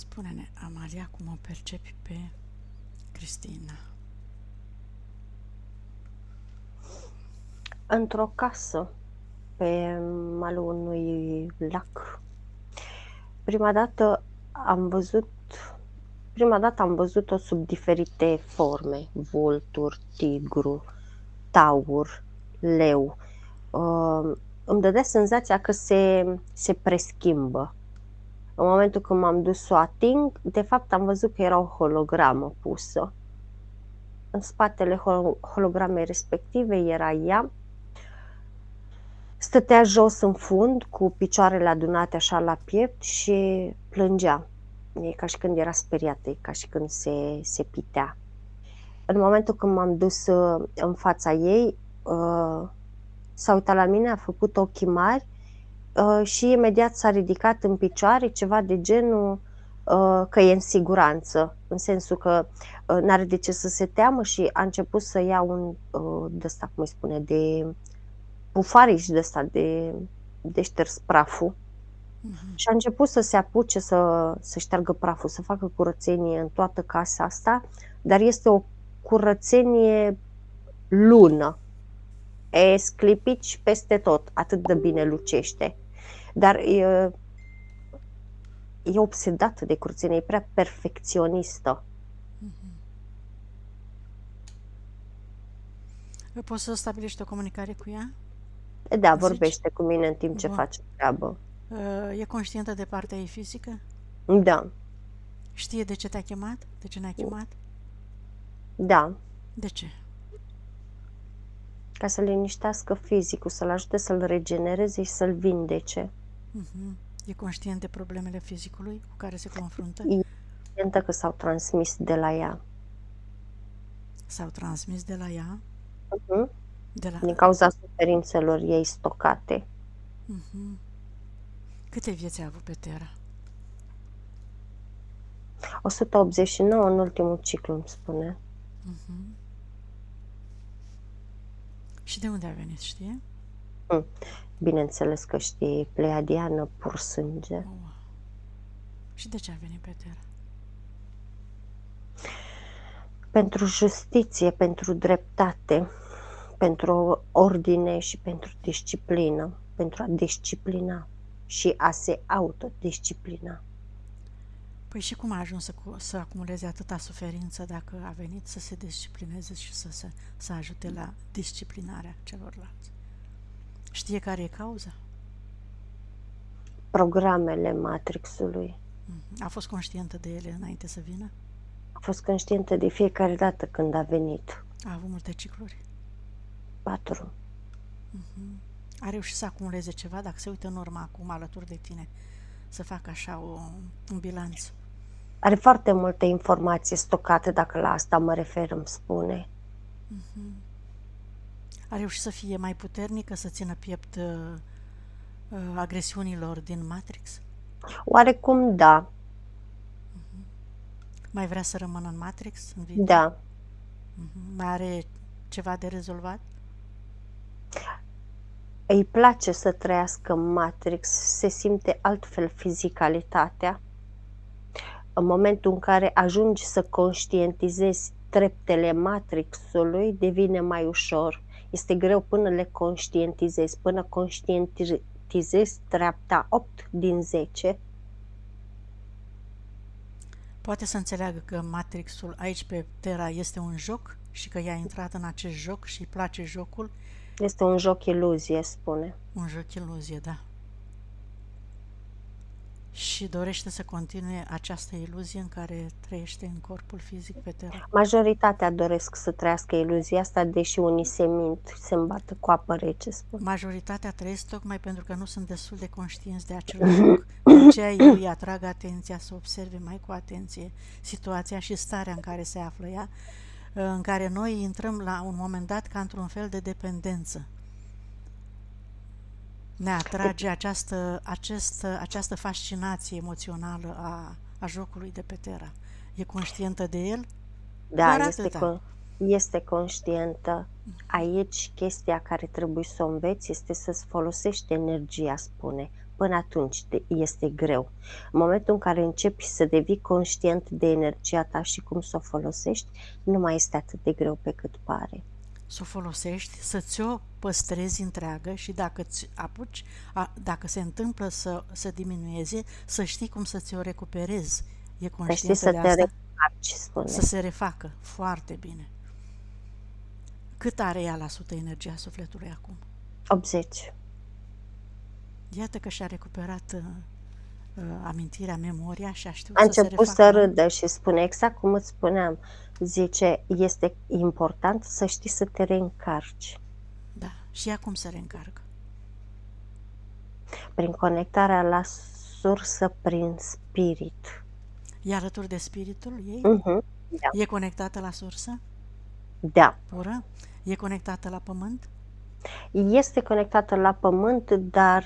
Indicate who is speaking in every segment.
Speaker 1: Spune-ne, Amalia, cum o percepi pe Cristina?
Speaker 2: Într-o casă, pe malul unui lac. Prima dată am văzut am văzut-o sub diferite forme: vultur, tigru, taur, leu. Îmi dădea senzația că se preschimbă. În momentul când m-am dus să o ating, de fapt am văzut că era o hologramă pusă. În spatele hologramei respective era ea. Stătea jos în fund, cu picioarele adunate așa la piept și plângea. E ca și când era speriată, e ca și când se pitea. În momentul când m-am dus în fața ei, s-a uitat la mine, a făcut ochii mari și imediat s-a ridicat în picioare, ceva de genul că e în siguranță, în sensul că n-are de ce să se teamă, și a început să ia un de-ăsta, cum îi spune, de bufariș de-ăsta de șters praful. Și a început să se apuce să șteargă praful, să facă curățenie în toată casa asta, dar este o curățenie lună. Sclipici peste tot, atât de bine lucește. Dar e obsedată de curățenie, e prea perfecționistă.
Speaker 1: Poți să stabilești o comunicare cu ea?
Speaker 2: Da,
Speaker 1: Zici?
Speaker 2: vorbește cu mine în timp ce
Speaker 1: Bun.
Speaker 2: face treabă.
Speaker 1: E conștientă de partea ei fizică?
Speaker 2: Da,
Speaker 1: Știe de ce te-a chemat? De ce ne-a chemat?
Speaker 2: da,
Speaker 1: De ce?
Speaker 2: ca să liniștească fizicul, să-l ajute să-l regenereze și să-l vindece.
Speaker 1: E conștient de problemele fizicului cu care se confruntă?
Speaker 2: E conștientă că s-au transmis de la ea.
Speaker 1: S-au transmis de la ea?
Speaker 2: Din cauza suferințelor ei stocate.
Speaker 1: Câte vieți a avut pe Terra?
Speaker 2: 189 în ultimul ciclu, îmi spune.
Speaker 1: Și de unde a venit, știe?
Speaker 2: Bineînțeles că știe, e pleiadiană pur sânge.
Speaker 1: Și de ce a venit pe Terra?
Speaker 2: Pentru justiție, pentru dreptate, pentru ordine și pentru disciplină, pentru a disciplina și a se autodisciplina.
Speaker 1: Păi și cum a ajuns să acumuleze atâta suferință dacă a venit să se disciplineze și să ajute la disciplinarea celorlalți? Știe care e cauza?
Speaker 2: Programele Matrixului.
Speaker 1: A fost conștientă de ele înainte să vină?
Speaker 2: A fost conștientă de fiecare dată când a venit.
Speaker 1: A avut multe cicluri?
Speaker 2: 4.
Speaker 1: A reușit să acumuleze ceva, dacă se uită în urmă acum alături de tine, să facă așa un bilanț?
Speaker 2: Are foarte multe informații stocate, dacă la asta mă refer, îmi spune.
Speaker 1: A reușit să fie mai puternică, să țină piept agresiunilor din Matrix?
Speaker 2: Oarecum da.
Speaker 1: Mai vrea să rămână în Matrix în viitor?
Speaker 2: Da.
Speaker 1: Mai are ceva de rezolvat?
Speaker 2: Îi place să trăiască în Matrix, se simte altfel fizicalitatea. În momentul în care ajungi să conștientizezi treptele Matrixului, devine mai ușor. Este greu până le conștientizezi. Până conștientizezi treapta 8 din 10.
Speaker 1: Poate să înțeleagă că Matrixul aici pe Terra este un joc și că ea a intrat în acest joc și îi place jocul?
Speaker 2: Este un joc iluzie, spune.
Speaker 1: Un joc iluzie, da. Și dorește să continue această iluzie în care trăiește în corpul fizic pe Terra?
Speaker 2: Majoritatea doresc să trăiască iluzia asta, deși unii se mint, se îmbată cu apă rece, spune.
Speaker 1: Majoritatea trăiesc tocmai pentru că nu sunt destul de conștienți de acel joc. De aceea eu îi atrag atenția să observe mai cu atenție situația și starea în care se află ea, în care noi intrăm la un moment dat ca într-un fel de dependență. Ne atrage această fascinație emoțională a jocului de pe Terra. E conștientă de el?
Speaker 2: Da, este conștientă. Aici chestia care trebuie să o înveți este să-ți folosești energia, spune. până atunci este greu. În momentul în care începi să devii conștient de energia ta și cum să o folosești, nu mai este atât de greu pe cât pare.
Speaker 1: Să o folosești, să ți-o păstrezi întreagă și dacă ți apuci, dacă se întâmplă să diminueze, să știi cum să ți-o recuperezi. E
Speaker 2: Să știi
Speaker 1: conștientă
Speaker 2: să
Speaker 1: de
Speaker 2: te
Speaker 1: asta?
Speaker 2: reîncarci,
Speaker 1: Să
Speaker 2: spune.
Speaker 1: se refacă. Foarte bine. Cât are ea la sută energia sufletului acum?
Speaker 2: 80.
Speaker 1: Iată că și-a recuperat amintirea, memoria și a știut
Speaker 2: A
Speaker 1: să se
Speaker 2: început să
Speaker 1: refacă.
Speaker 2: râdă și spune exact cum îți spuneam. Zice, este important să știi să te reîncarci.
Speaker 1: Da. Și ea cum se reîncarcă?
Speaker 2: Prin conectarea la sursă, prin spirit.
Speaker 1: E alături de spiritul ei?
Speaker 2: Da.
Speaker 1: E conectată la sursă
Speaker 2: Da.
Speaker 1: pură? E conectată la pământ?
Speaker 2: Este conectată la pământ, dar,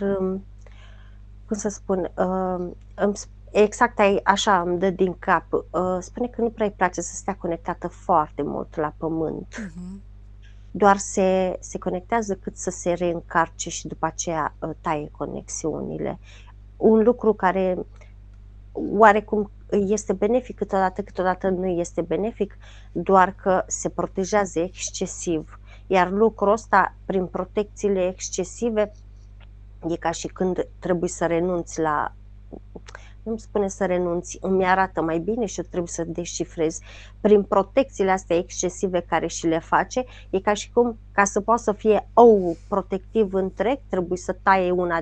Speaker 2: cum să spun, exact așa îmi dă din cap. Spune că nu prea îi place să stea conectată foarte mult la pământ. Doar se conectează cât să se reîncarce și după aceea taie conexiunile. Un lucru care oarecum este benefic câteodată nu este benefic, doar că se protejează excesiv. Iar lucrul ăsta, prin protecțiile excesive, e ca și când trebuie să renunți la... Nu-mi spune să renunți, îmi arată mai bine și eu trebuie să descifrez. Prin protecțiile astea excesive care și le face, e ca și cum, ca să poată să fie protectiv întreg, trebuie să taie una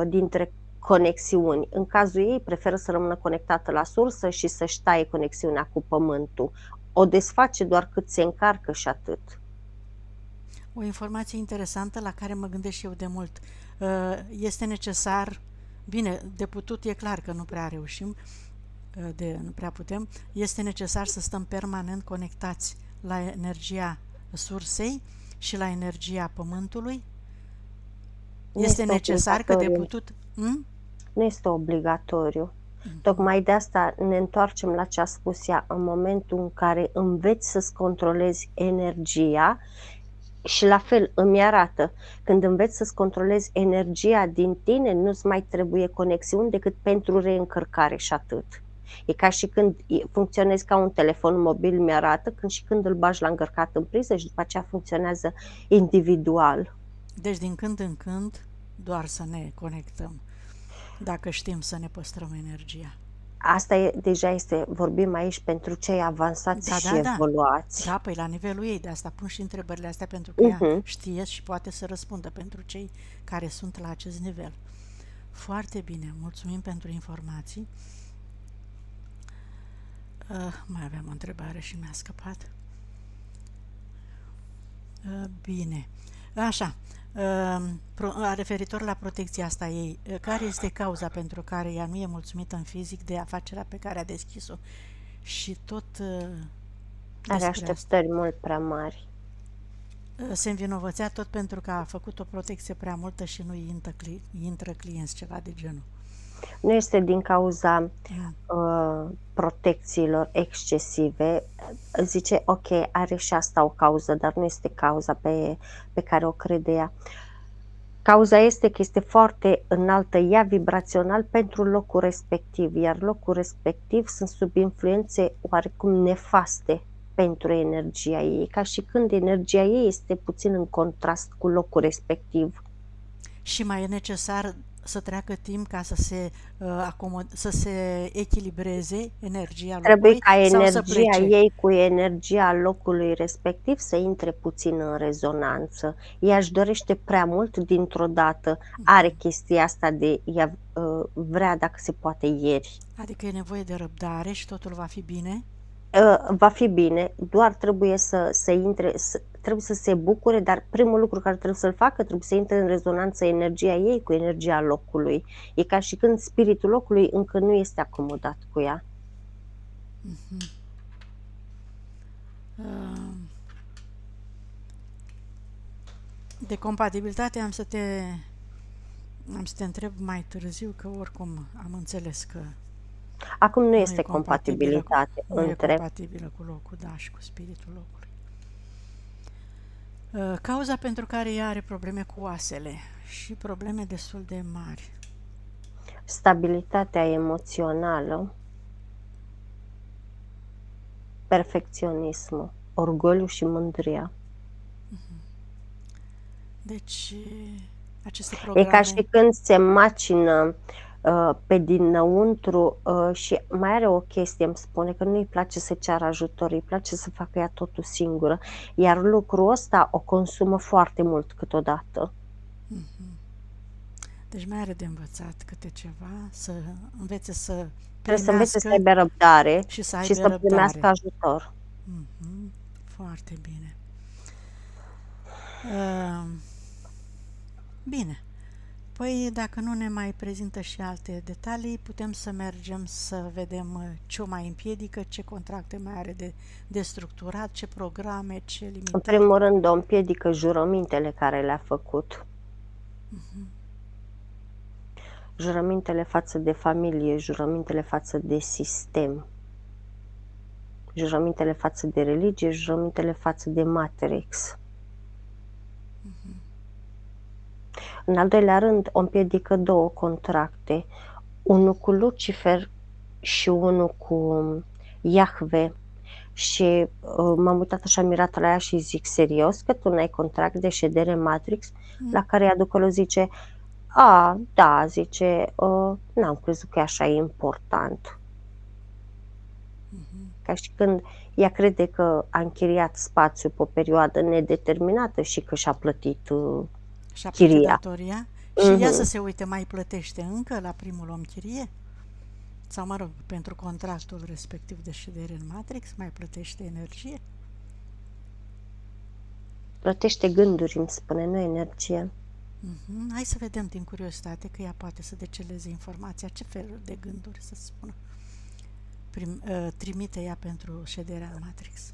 Speaker 2: dintre conexiuni. În cazul ei, preferă să rămână conectată la sursă și să-și taie conexiunea cu pământul. O desface doar cât se încarcă și atât.
Speaker 1: O informație interesantă la care mă gândesc și eu de mult. Este necesar, bine, de putut e clar că nu prea reușim, nu prea putem, este necesar să stăm permanent conectați la energia sursei și la energia pământului? Este necesar că de putut...
Speaker 2: Nu este obligatoriu. Tocmai de asta ne întoarcem la ce a spus ea, în momentul în care înveți să-ți controlezi energia. Și la fel îmi arată, când înveți să-ți controlezi energia din tine, nu-ți mai trebuie conexiuni decât pentru reîncărcare și atât. E ca și când funcționezi ca un telefon mobil, mi-arată, când îl bagi la încărcat în priză și după aceea funcționează individual.
Speaker 1: Deci din când în când doar să ne conectăm, dacă știm să ne păstrăm energia.
Speaker 2: Asta deja vorbim aici pentru cei avansați și evoluați.
Speaker 1: Da, păi la nivelul ei, de asta pun și întrebările astea, pentru că ea știe și poate să răspundă pentru cei care sunt la acest nivel. Foarte bine, mulțumim pentru informații. Mai aveam o întrebare și mi-a scăpat. Bine, așa, referitor la protecția asta ei, care este cauza pentru care ea nu e mulțumită în fizic de afacerea pe care a deschis-o și tot
Speaker 2: are așteptări mult prea mari.
Speaker 1: Se învinovățea tot pentru că a făcut o protecție prea multă și nu intră clienți, ceva de genul.
Speaker 2: Nu este din cauza protecțiilor excesive. Zice, ok, are și asta o cauză, dar nu este cauza pe care o crede ea. Cauza este că este foarte înaltă ea vibrațional pentru locul respectiv, iar locul respectiv sunt sub influențe oarecum nefaste pentru energia ei, ca și când energia ei este puțin în contrast cu locul respectiv.
Speaker 1: Și mai e necesar să treacă timp ca să se echilibreze energia locului?
Speaker 2: Trebuie ca energia ei cu energia locului respectiv să intre puțin în rezonanță. Ea își dorește prea mult dintr-o dată. Are chestia asta de ea vrea, dacă se poate, ieri.
Speaker 1: Adică e nevoie de răbdare și totul va fi bine?
Speaker 2: Va fi bine, doar trebuie să intre, trebuie să se bucure, dar primul lucru care trebuie să-l facă, trebuie să intre în rezonanță energia ei cu energia locului. E ca și când spiritul locului încă nu este acomodat cu ea.
Speaker 1: De compatibilitate am să te întreb mai târziu, că oricum am înțeles că
Speaker 2: acum nu este compatibilitate
Speaker 1: nu e compatibilă cu locul, da, și cu spiritul locului. Cauza pentru care ea are probleme cu oasele Și probleme destul de mari.
Speaker 2: Stabilitatea emoțională, perfecționismul, orgoliu și mândria.
Speaker 1: Deci, aceste
Speaker 2: E ca și
Speaker 1: programe,
Speaker 2: când se macină pe dinăuntru și mai are o chestie, îmi spune că nu-i place să ceară ajutor, îi place să facă ea totul singură, iar lucrul ăsta o consumă foarte mult câteodată.
Speaker 1: deci mai are de învățat câte ceva, să învețe să
Speaker 2: Trebuie să învețe să
Speaker 1: primească
Speaker 2: aibă răbdare
Speaker 1: și să
Speaker 2: și
Speaker 1: aibă
Speaker 2: să primească
Speaker 1: răbdare.
Speaker 2: ajutor.
Speaker 1: Mhm. Foarte bine. Uh, Bine. Păi, dacă nu ne mai prezintă și alte detalii, putem să mergem să vedem ce o mai împiedică, ce contracte mai are de structurat, ce programe, ce
Speaker 2: În
Speaker 1: limitări.
Speaker 2: primul rând, o împiedică jurămintele care le-a făcut. Jurămintele față de familie, jurămintele față de sistem, jurămintele față de religie, jurămintele față de Matrix. În al doilea rând, o împiedică două contracte, unul cu Lucifer și unul cu Iahve. Și m-am uitat așa mirată la ea și zic, serios că tu n-ai contract de ședere Matrix? La care ea după zice, da, zice, n-am crezut că e așa important. Ca și când ea crede că a închiriat spațiu pe o perioadă nedeterminată și că și-a plătit
Speaker 1: Și-a plătit
Speaker 2: chiria.
Speaker 1: datoria și ea să se uite, mai plătește încă la primul om chirie? Sau, mă rog, pentru contractul respectiv de ședere în Matrix, mai plătește energie?
Speaker 2: Plătește gânduri, îmi spune, nu energie.
Speaker 1: Hai să vedem din curiozitate că ea poate să deceleze informația, ce fel de gânduri să spună. Trimite ea pentru șederea în Matrix.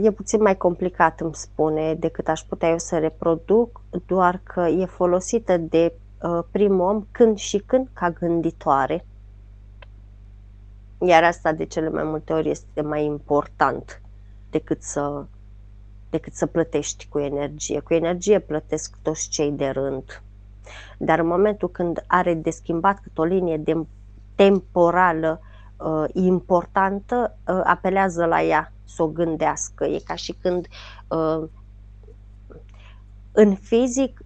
Speaker 2: E puțin mai complicat, îmi spune, decât aș putea eu să reproduc, doar că e folosită de primul om când și când ca gânditoare. Iar asta de cele mai multe ori este mai important decât să plătești cu energie. Cu energie plătesc toți cei de rând. Dar în momentul când are de schimbat cât o linie temporală importantă, apelează la ea să o gândească. E ca și când în fizic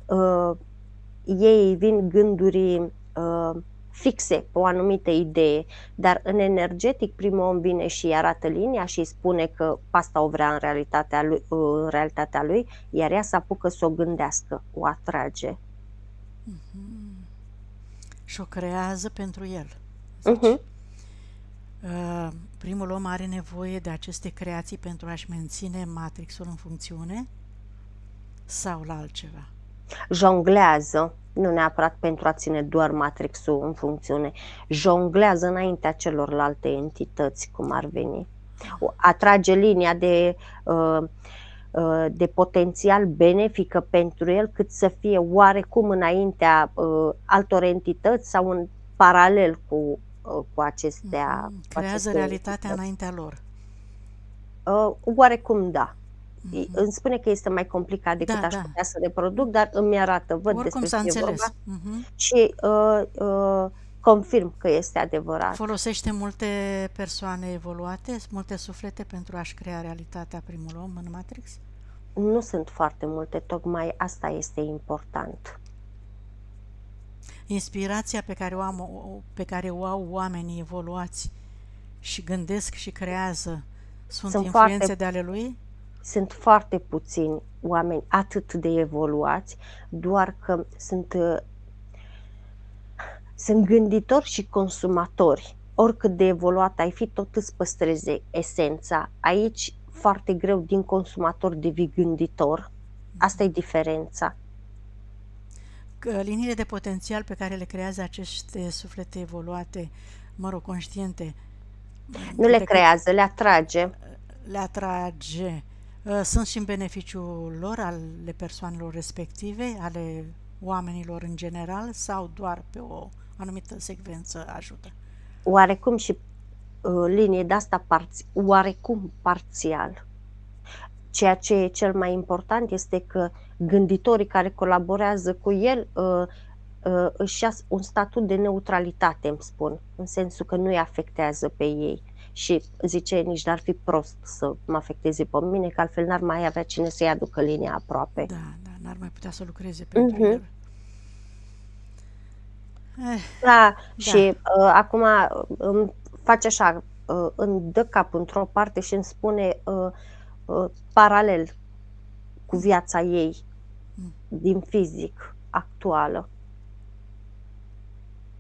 Speaker 2: ei vin gânduri fixe pe o anumită idee, dar în energetic primul om vine și îi arată linia și îi spune că asta o vrea în realitatea lui, iar ea se apucă să o gândească, o atrage.
Speaker 1: Și o creează pentru el. Primul om are nevoie de aceste creații pentru a-și menține Matrixul în funcțiune sau la altceva?
Speaker 2: Jonglează, nu neapărat pentru a ține doar Matrixul în funcțiune, jonglează înaintea celorlalte entități, cum ar veni. Atrage linia de potențial benefică pentru el, cât să fie oarecum înaintea altor entități sau în paralel cu acestea.
Speaker 1: Creează realitatea înaintea lor.
Speaker 2: Oarecum da. Îmi spune că este mai complicat decât aș putea să reproduc, dar îmi arată, văd
Speaker 1: oricum
Speaker 2: despre ce e vorba
Speaker 1: și
Speaker 2: confirm că este adevărat.
Speaker 1: Folosește multe persoane evoluate, multe suflete pentru a-și crea realitatea primul om în Matrix?
Speaker 2: Nu sunt foarte multe, tocmai asta este important.
Speaker 1: Inspirația pe care o au oamenii evoluați și gândesc și creează sunt influențe de ale lui?
Speaker 2: Sunt foarte puțini oameni atât de evoluați, doar că sunt gânditori și consumatori. Oricât de evoluat ai fi, tot îți păstrezi esența. Aici, foarte greu, din consumator devii gânditor. Asta e diferența.
Speaker 1: Liniile de potențial pe care le creează aceste suflete evoluate, mă rog, conștiente,
Speaker 2: nu le creează, le atrage.
Speaker 1: Le atrage. Sunt și în beneficiul lor, ale persoanelor respective, ale oamenilor în general, sau doar pe o anumită secvență ajută?
Speaker 2: Oarecum și linie de asta oarecum parțial. ceea ce e cel mai important este că gânditorii care colaborează cu el își ia un statut de neutralitate, îmi spun, în sensul că nu îi afectează pe ei. Și zice, nici n-ar fi prost să mă afecteze pe mine, că altfel n-ar mai avea cine să-i aducă linia aproape.
Speaker 1: Da, n-ar mai putea să lucreze pentru el.
Speaker 2: Da, și acum îmi face așa, îmi dă capul într-o parte și îmi spune paralel cu viața ei din fizic actuală.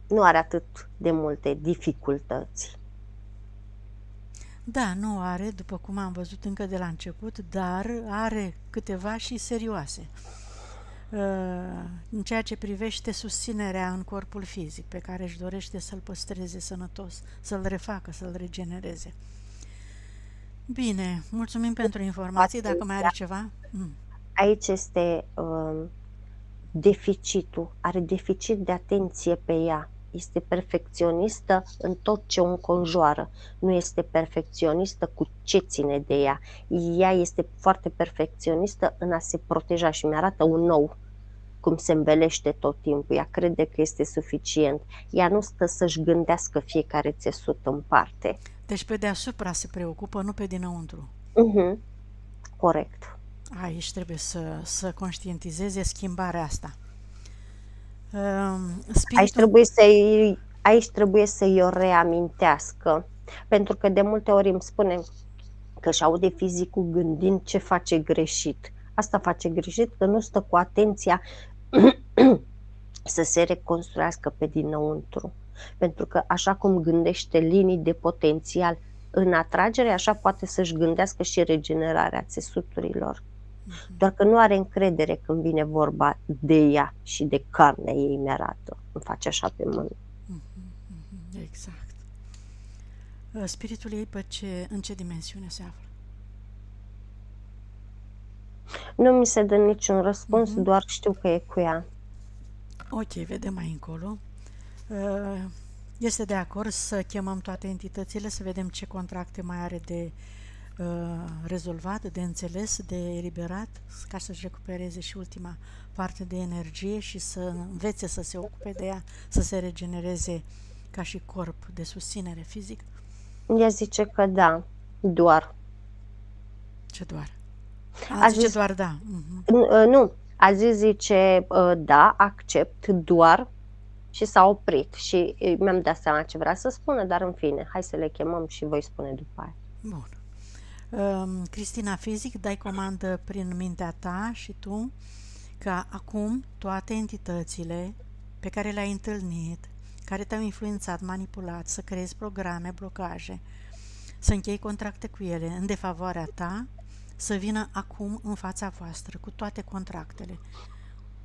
Speaker 2: Nu are atât de multe dificultăți.
Speaker 1: Da, nu are, după cum am văzut încă de la început, dar are câteva și serioase. În ceea ce privește susținerea în corpul fizic, pe care își dorește să-l păstreze sănătos, să-l refacă, să-l regenereze. Bine, mulțumim pentru informații. Dacă mai are ceva?
Speaker 2: Aici este deficitul. Are deficit de atenție pe ea. Este perfecționistă în tot ce o înconjoară. Nu este perfecționistă cu ce ține de ea. Ea este foarte perfecționistă în a se proteja și mi-arată un nou cum se învelește tot timpul. Ea crede că este suficient. Ea nu stă să-și gândească fiecare țesut în parte.
Speaker 1: Deci pe deasupra se preocupă, nu pe dinăuntru.
Speaker 2: Corect.
Speaker 1: Aici trebuie să conștientizeze schimbarea asta.
Speaker 2: Aici trebuie să-i o reamintească, pentru că de multe ori îmi spune că își aude fizicul gândind ce face greșit. Asta face greșit, că nu stă cu atenția să se reconstruiască pe dinăuntru. Pentru că așa cum gândește linii de potențial în atragere, așa poate să-și gândească și regenerarea țesuturilor. Doar că nu are încredere când vine vorba de ea și de carnea ei mi-arată. Îmi face așa pe mână.
Speaker 1: Exact. Spiritul ei în ce dimensiune se află?
Speaker 2: Nu mi se dă niciun răspuns, doar știu că e cu ea.
Speaker 1: Ok, vedem mai încolo. Este de acord să chemăm toate entitățile, să vedem ce contracte mai are de rezolvat, de înțeles, de eliberat, ca să-și recupereze și ultima parte de energie și să învețe să se ocupe de ea, să se regenereze ca și corp de susținere fizică?
Speaker 2: Ea zice că da, doar.
Speaker 1: Ce doar?
Speaker 2: Zice
Speaker 1: doar da.
Speaker 2: Nu, zice da, accept, doar, și s-a oprit și mi-am dat seama ce vrea să spună, dar în fine, hai să le chemăm și voi spune după aia.
Speaker 1: Bun. Cristina Fizic, dai comandă prin mintea ta și tu ca acum toate entitățile pe care le-ai întâlnit, care te-au influențat, manipulat, să creezi programe, blocaje, să închei contracte cu ele în defavoarea ta, să vină acum în fața voastră cu toate contractele,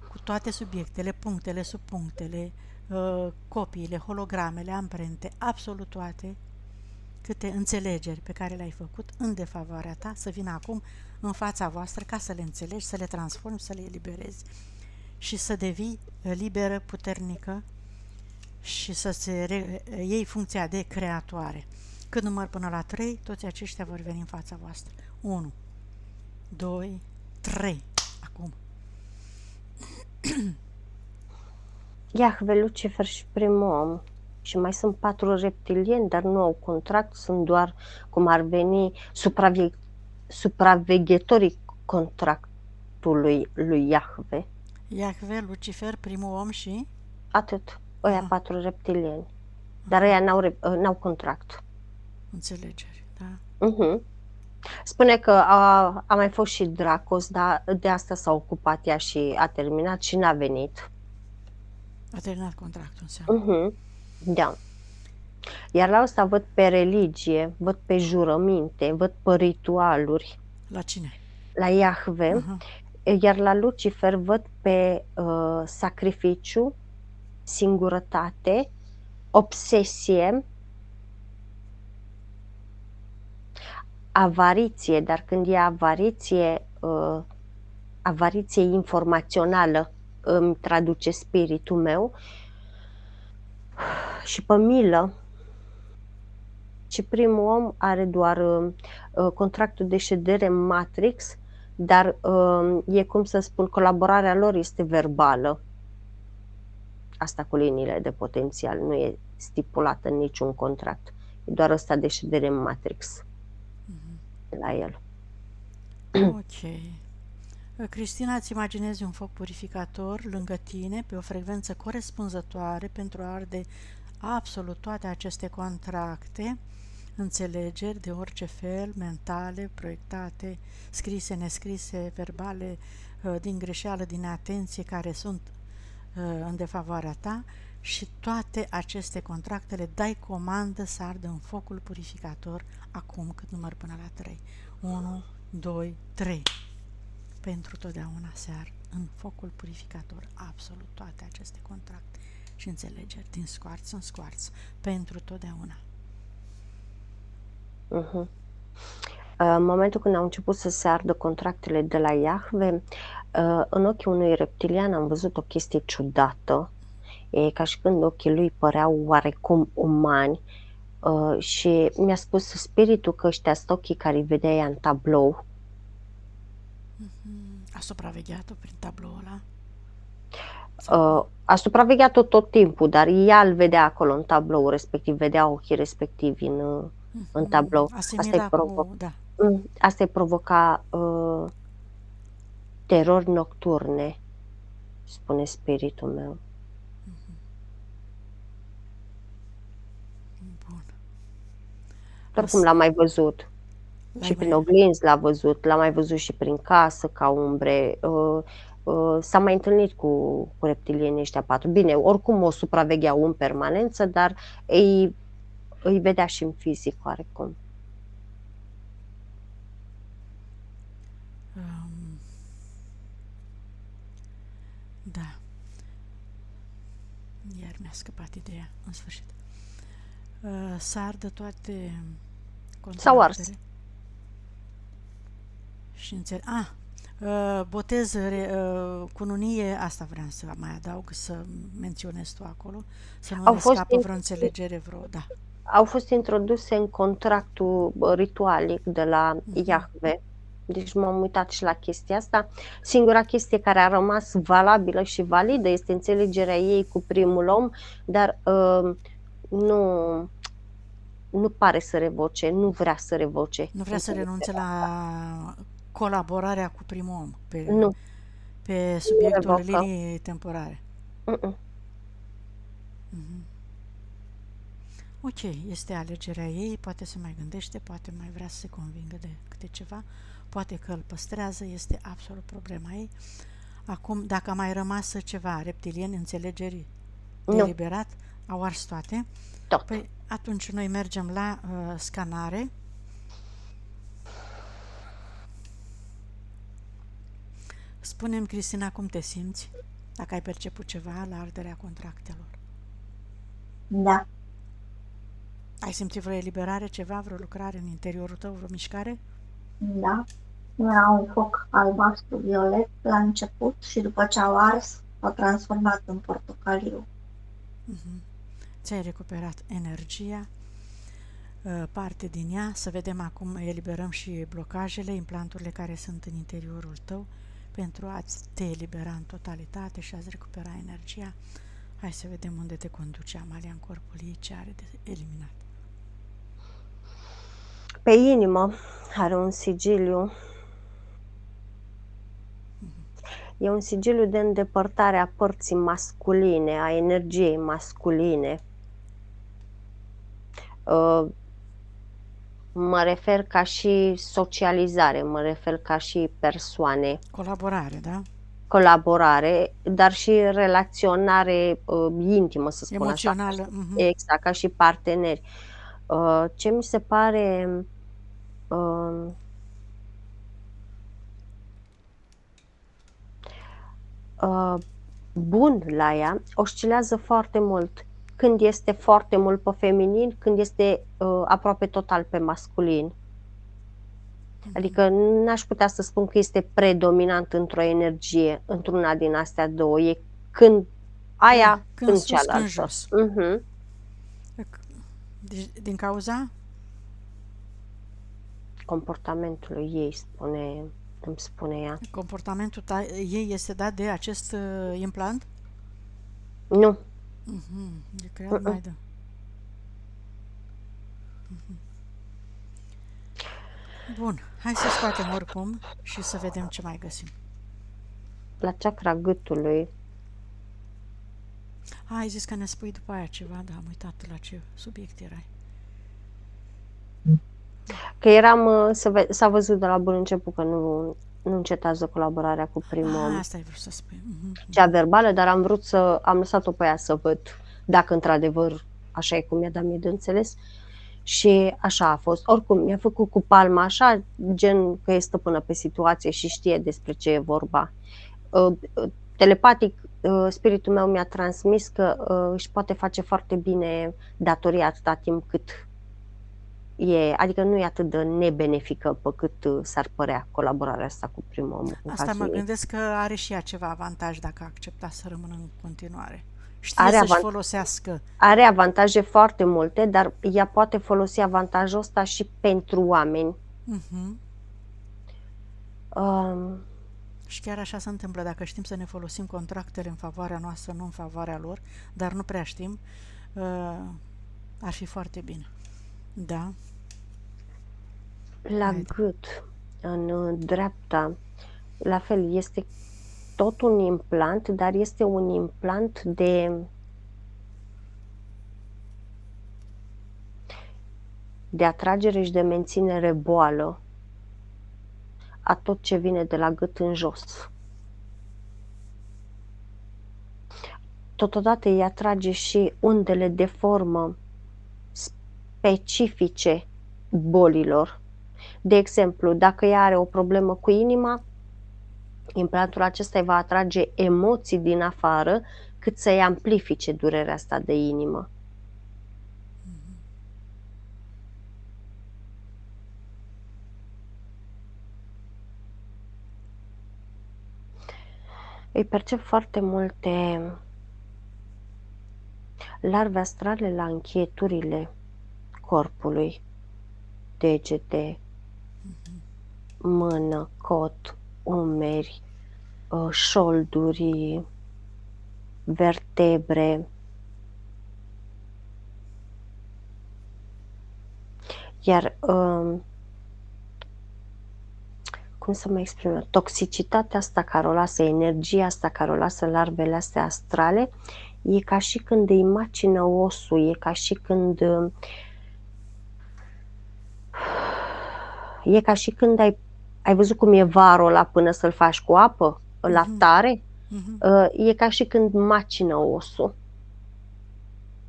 Speaker 1: cu toate subiectele, punctele, subpunctele, copiile, hologramele, amprente, absolut toate, câte înțelegeri pe care le-ai făcut în defavoarea ta, să vină acum în fața voastră ca să le înțelegi, să le transformi, să le eliberezi și să devii liberă, puternică și să-ți iei funcția de creatoare. Când număr până la 3, toți aceștia vor veni în fața voastră. 1, 2, 3. Acum.
Speaker 2: Iahve, Lucifer și primul om. Și mai sunt 4 reptilieni, dar nu au contract, sunt doar, cum ar veni, supraveghetorii contractului lui Iahve.
Speaker 1: Iahve, Lucifer, primul om și?
Speaker 2: Atât. Ăia 4 reptilieni. Dar ăia n-au contract.
Speaker 1: Înțelegeri, da.
Speaker 2: Spune că a mai fost și Dracos, dar de asta s-a ocupat ea și a terminat și n-a venit.
Speaker 1: A terminat contractul, înseamnă.
Speaker 2: Da. Iar la asta văd pe religie, văd pe jurăminte, văd pe ritualuri.
Speaker 1: La cine?
Speaker 2: La Iahve. Iar la Lucifer văd pe sacrificiu, singurătate, obsesie, avariție, dar când e avariție informațională, îmi traduce spiritul meu, și pe milă și primul om are doar contractul de ședere Matrix, dar e, cum să spun, colaborarea lor este verbală. Asta cu liniile de potențial nu e stipulată în niciun contract. E doar ăsta de ședere Matrix la el.
Speaker 1: Ok. Cristina, îți imaginezi un foc purificator lângă tine pe o frecvență corespunzătoare pentru a arde absolut toate aceste contracte, înțelegeri de orice fel, mentale, proiectate, scrise, nescrise, verbale, din greșeală, din atenție, care sunt în defavoarea ta, și toate aceste contracte le dai comandă să ardă în focul purificator acum, cât număr până la 3. 1, 2, 3. Pentru totdeauna se ard în focul purificator absolut toate aceste contracte și înțelegeri, din scoarț în scoarț, pentru totdeauna.
Speaker 2: În momentul când au început să se ardă contractele de la Iahve, în ochii unui reptilian am văzut o chestie ciudată. E ca și când ochii lui păreau oarecum umani, și mi-a spus spiritul că ăștia sunt ochii care îi vedea ea în tablou.
Speaker 1: A supravegheat-o prin tabloul ăla?
Speaker 2: A supravegheat-o tot timpul, dar ea îl vedea acolo în tablou, respectiv vedea ochii respectivi în tablou. Asta îi provoca terori nocturne, spune spiritul meu.
Speaker 1: Bun.
Speaker 2: Oricum l-am mai văzut. Și prin oglinzi l-a văzut, l-a mai văzut și prin casă, ca umbre. S-a mai întâlnit cu reptilienii ăștia 4. Bine, oricum o supravegheau în permanență, dar îi vedea și în fizic oarecum.
Speaker 1: Da. Iar mi-a scăpat ideea, în sfârșit. Să ardă toate contractele.
Speaker 2: S-au ars.
Speaker 1: Și botez, cununie, asta vreau să mai adaug, să menționez tu acolo, să nu ne scapă vreo înțelegere, da.
Speaker 2: Au fost introduse în contractul ritualic de la Iahve, deci m-am uitat și la chestia asta. Singura chestie care a rămas valabilă și validă este înțelegerea ei cu primul om, dar nu pare să revoce, nu vrea să revoce.
Speaker 1: Nu vrea să renunțe la colaborarea cu primul om pe subiectul liniei temporare. Ok, este alegerea ei, poate se mai gândește, poate mai vrea să se convingă de câte ceva, poate că îl păstrează, este absolut problema ei. Acum, dacă a mai rămas ceva reptilieni, înțelegeri de eliberat, au ars toate.
Speaker 2: Tot.
Speaker 1: Păi atunci noi mergem la scanare. Spune-mi, Cristina, cum te simți? Dacă ai perceput ceva la arderea contractelor.
Speaker 3: Da.
Speaker 1: Ai simțit vreo eliberare, ceva, vreo lucrare în interiorul tău, vreo mișcare?
Speaker 3: Da. Era un foc albastru-violet la început și după ce au ars, s-au transformat în portocaliu.
Speaker 1: Ți-ai recuperat energia, parte din ea. Să vedem acum, eliberăm și blocajele, implanturile care sunt în interiorul tău, pentru a te elibera în totalitate și a-ți recupera energia. Hai să vedem unde te conduce Amalia în corpul ei, ce are de eliminat.
Speaker 2: Pe inimă are un sigiliu. E un sigiliu de îndepărtare a părții masculine, a energiei masculine. Mă refer ca și socializare, mă refer ca și persoane.
Speaker 1: Colaborare, da?
Speaker 2: Colaborare, dar și relaționare intimă, să spun
Speaker 1: emoțională.
Speaker 2: Așa. Exact, ca și parteneri. Ce mi se pare bun la ea, oscilează foarte mult. Când este foarte mult pe feminin, când este aproape total pe masculin. Adică n-aș putea să spun că este predominant într-o energie, într-una din astea două. E când aia, când cealaltă.
Speaker 1: Când jos. Din cauza?
Speaker 2: comportamentului ei, îmi spune ea.
Speaker 1: Comportamentul ei este dat de acest implant?
Speaker 2: Nu,
Speaker 1: E creat mai de... Bun, hai să scoatem oricum și să vedem ce mai găsim.
Speaker 2: la chakra gâtului.
Speaker 1: Ai zis că ne spui după aia ceva, da, am uitat la ce subiect erai.
Speaker 2: Că eram, s-a văzut de la bun început că nu încetează colaborarea cu primul om.
Speaker 1: Asta ai vrut să spui.
Speaker 2: Cea verbală, dar am lăsat-o pe ea să văd dacă într-adevăr așa e cum mi-a dat mie de înțeles. Și așa a fost. Oricum, mi-a făcut cu palma așa, gen că e stăpână pe situație și știe despre ce e vorba. Telepatic, spiritul meu mi-a transmis că își poate face foarte bine datoria atâta timp cât adică nu e atât de nebenefică pe cât s-ar părea colaborarea asta cu primul om.
Speaker 1: Asta mă gândesc că are și ea ceva avantaj dacă accepta să rămână în continuare. Știe
Speaker 2: Are
Speaker 1: să-și folosească.
Speaker 2: Are avantaje foarte multe, dar ea poate folosi avantajul ăsta și pentru oameni.
Speaker 1: Și chiar așa se întâmplă, dacă știm să ne folosim contractele în favoarea noastră, nu în favoarea lor, dar nu prea știm, ar fi foarte bine. Da.
Speaker 2: La gât, în dreapta, la fel, este tot un implant, dar este un implant de atragere și de menținere boală a tot ce vine de la gât în jos. Totodată îi atrage și undele de formă specifice bolilor. De exemplu, dacă ea are o problemă cu inima, implantul acesta îi va atrage emoții din afară cât să-i amplifice durerea asta de inimă. Îi percep foarte multe larve astrale la încheieturile corpului, degete, mână, cot, umeri, șolduri, vertebre. Iar cum să mă exprim, toxicitatea asta care o lasă, energia asta care o lasă larvele astea astrale, e ca și când îi macină osul, e ca și când ai văzut cum e varul ăla până să-l faci cu apă, la tare? E ca și când macină osul.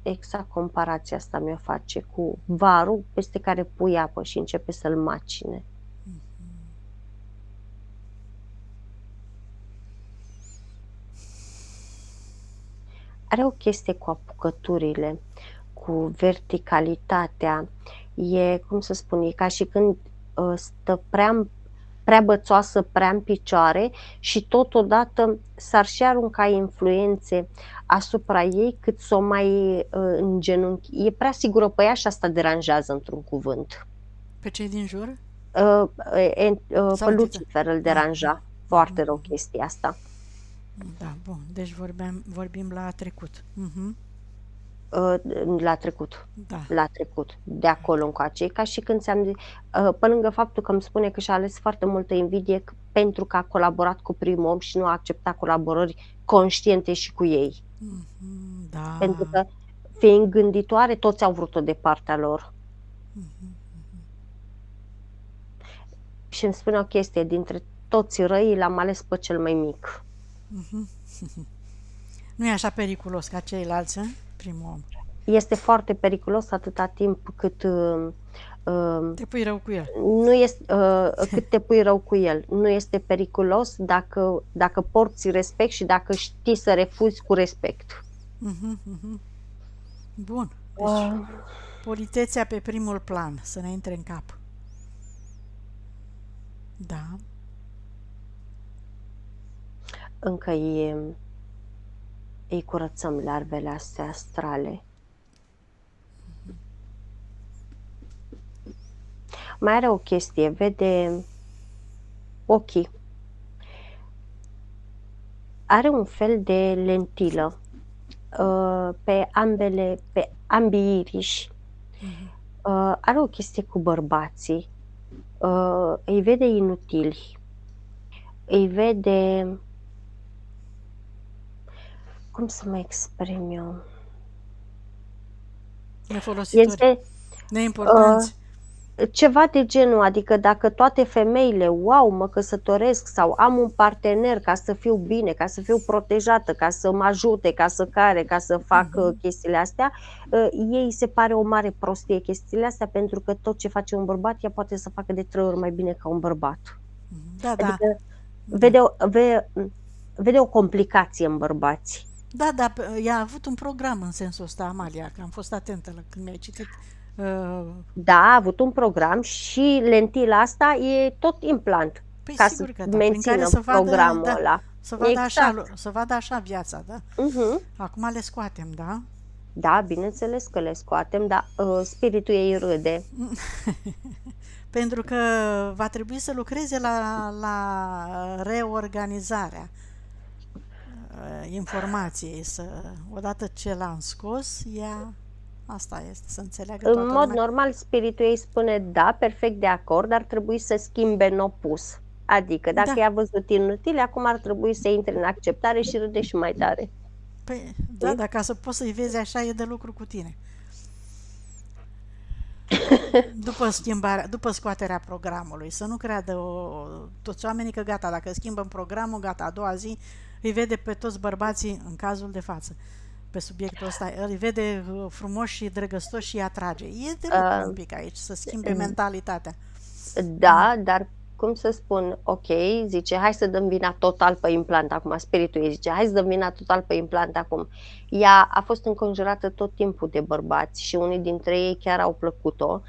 Speaker 2: Exact comparația asta mi-o face cu varul peste care pui apă și începe să-l macine. Are o chestie cu apucăturile, cu verticalitatea. E, cum să spun, e ca și când stă prea bățoasă, prea în picioare și totodată s-ar și arunca influențe asupra ei cât să o mai în genunchi. E prea sigură pe ea și asta deranjează într-un cuvânt.
Speaker 1: Pe cei din jur?
Speaker 2: Pe Lucifer îl deranja foarte rău chestia asta.
Speaker 1: Da, bun. Deci vorbim la trecut.
Speaker 2: La trecut.
Speaker 1: Da.
Speaker 2: La trecut. De acolo încoace. E ca și când pe lângă faptul că îmi spune că și-a ales foarte multă invidie pentru că a colaborat cu primul om și nu a acceptat colaborări conștiente și cu ei.
Speaker 1: Da.
Speaker 2: Pentru că, fiind gânditoare, toți au vrut-o de partea lor. Și îmi spune o chestie, dintre toți răii l-am ales pe cel mai mic.
Speaker 1: Nu e așa periculos ca ceilalți, primul om.
Speaker 2: Este foarte periculos atâta timp cât
Speaker 1: te pui rău cu el.
Speaker 2: Nu este, cât te pui rău cu el. Nu este periculos dacă porți respect și dacă știi să refuzi cu respect.
Speaker 1: Bun. Deci, politețea pe primul plan, să ne intre în cap. Da.
Speaker 2: Încă îi curățăm larvele astea Mai are o chestie, vede ochii. Are un fel de lentilă pe ambii iriși. Are o chestie cu bărbații. Îi vede inutili. Îi vede... Cum să mă exprim eu?
Speaker 1: Nefolositori,
Speaker 2: Este
Speaker 1: neimportanți.
Speaker 2: ceva de genul, adică dacă toate femeile, wow, mă căsătoresc sau am un partener ca să fiu bine, ca să fiu protejată, ca să mă ajute, ca să fac chestiile astea, ei se pare o mare prostie chestiile astea, pentru că tot ce face un bărbat, ea poate să facă de 3 ori mai bine ca un bărbat.
Speaker 1: Da, da.
Speaker 2: Adică vede o complicație în bărbați.
Speaker 1: Da, da, ea a avut un program în sensul ăsta, Amalia, că am fost atentă când mi-ai citit.
Speaker 2: Da, a avut un program și lentila asta e tot implant,
Speaker 1: Păi
Speaker 2: ca
Speaker 1: sigur
Speaker 2: să
Speaker 1: că da, prin care
Speaker 2: mențină
Speaker 1: să vadă,
Speaker 2: programul
Speaker 1: da,
Speaker 2: ăla.
Speaker 1: să vadă,
Speaker 2: Exact.
Speaker 1: așa, să vadă așa viața, da? Acum le scoatem, da?
Speaker 2: Da, bineînțeles că le scoatem, dar spiritul ei râde.
Speaker 1: Pentru că va trebui să lucreze la reorganizarea informației, odată ce l-am scos, ea, asta este, să înțeleagă toată
Speaker 2: În mod
Speaker 1: lumea.
Speaker 2: normal, spiritul ei spune da, perfect de acord, ar trebui să schimbe în opus. Adică dacă
Speaker 1: Da.
Speaker 2: i-a văzut inutile, acum ar trebui să intre în acceptare și râde și mai tare.
Speaker 1: Păi, da, dar ca să poți să-i vezi așa, e de lucru cu tine. După scoaterea programului, să nu creadă toți oamenii că gata, dacă schimbăm programul, gata, a doua zi îi vede pe toți bărbații, în cazul de față, pe subiectul ăsta, îi vede frumoși și drăgăstoși și îi atrage. E de lucru un pic aici, să schimbe mentalitatea.
Speaker 2: Da, dar cum să spun, ok, zice, hai să dăm vina total pe implant acum, spiritul ei zice, hai să dăm vina total pe implant acum. Ea a fost înconjurată tot timpul de bărbați și unii dintre ei chiar au plăcut-o.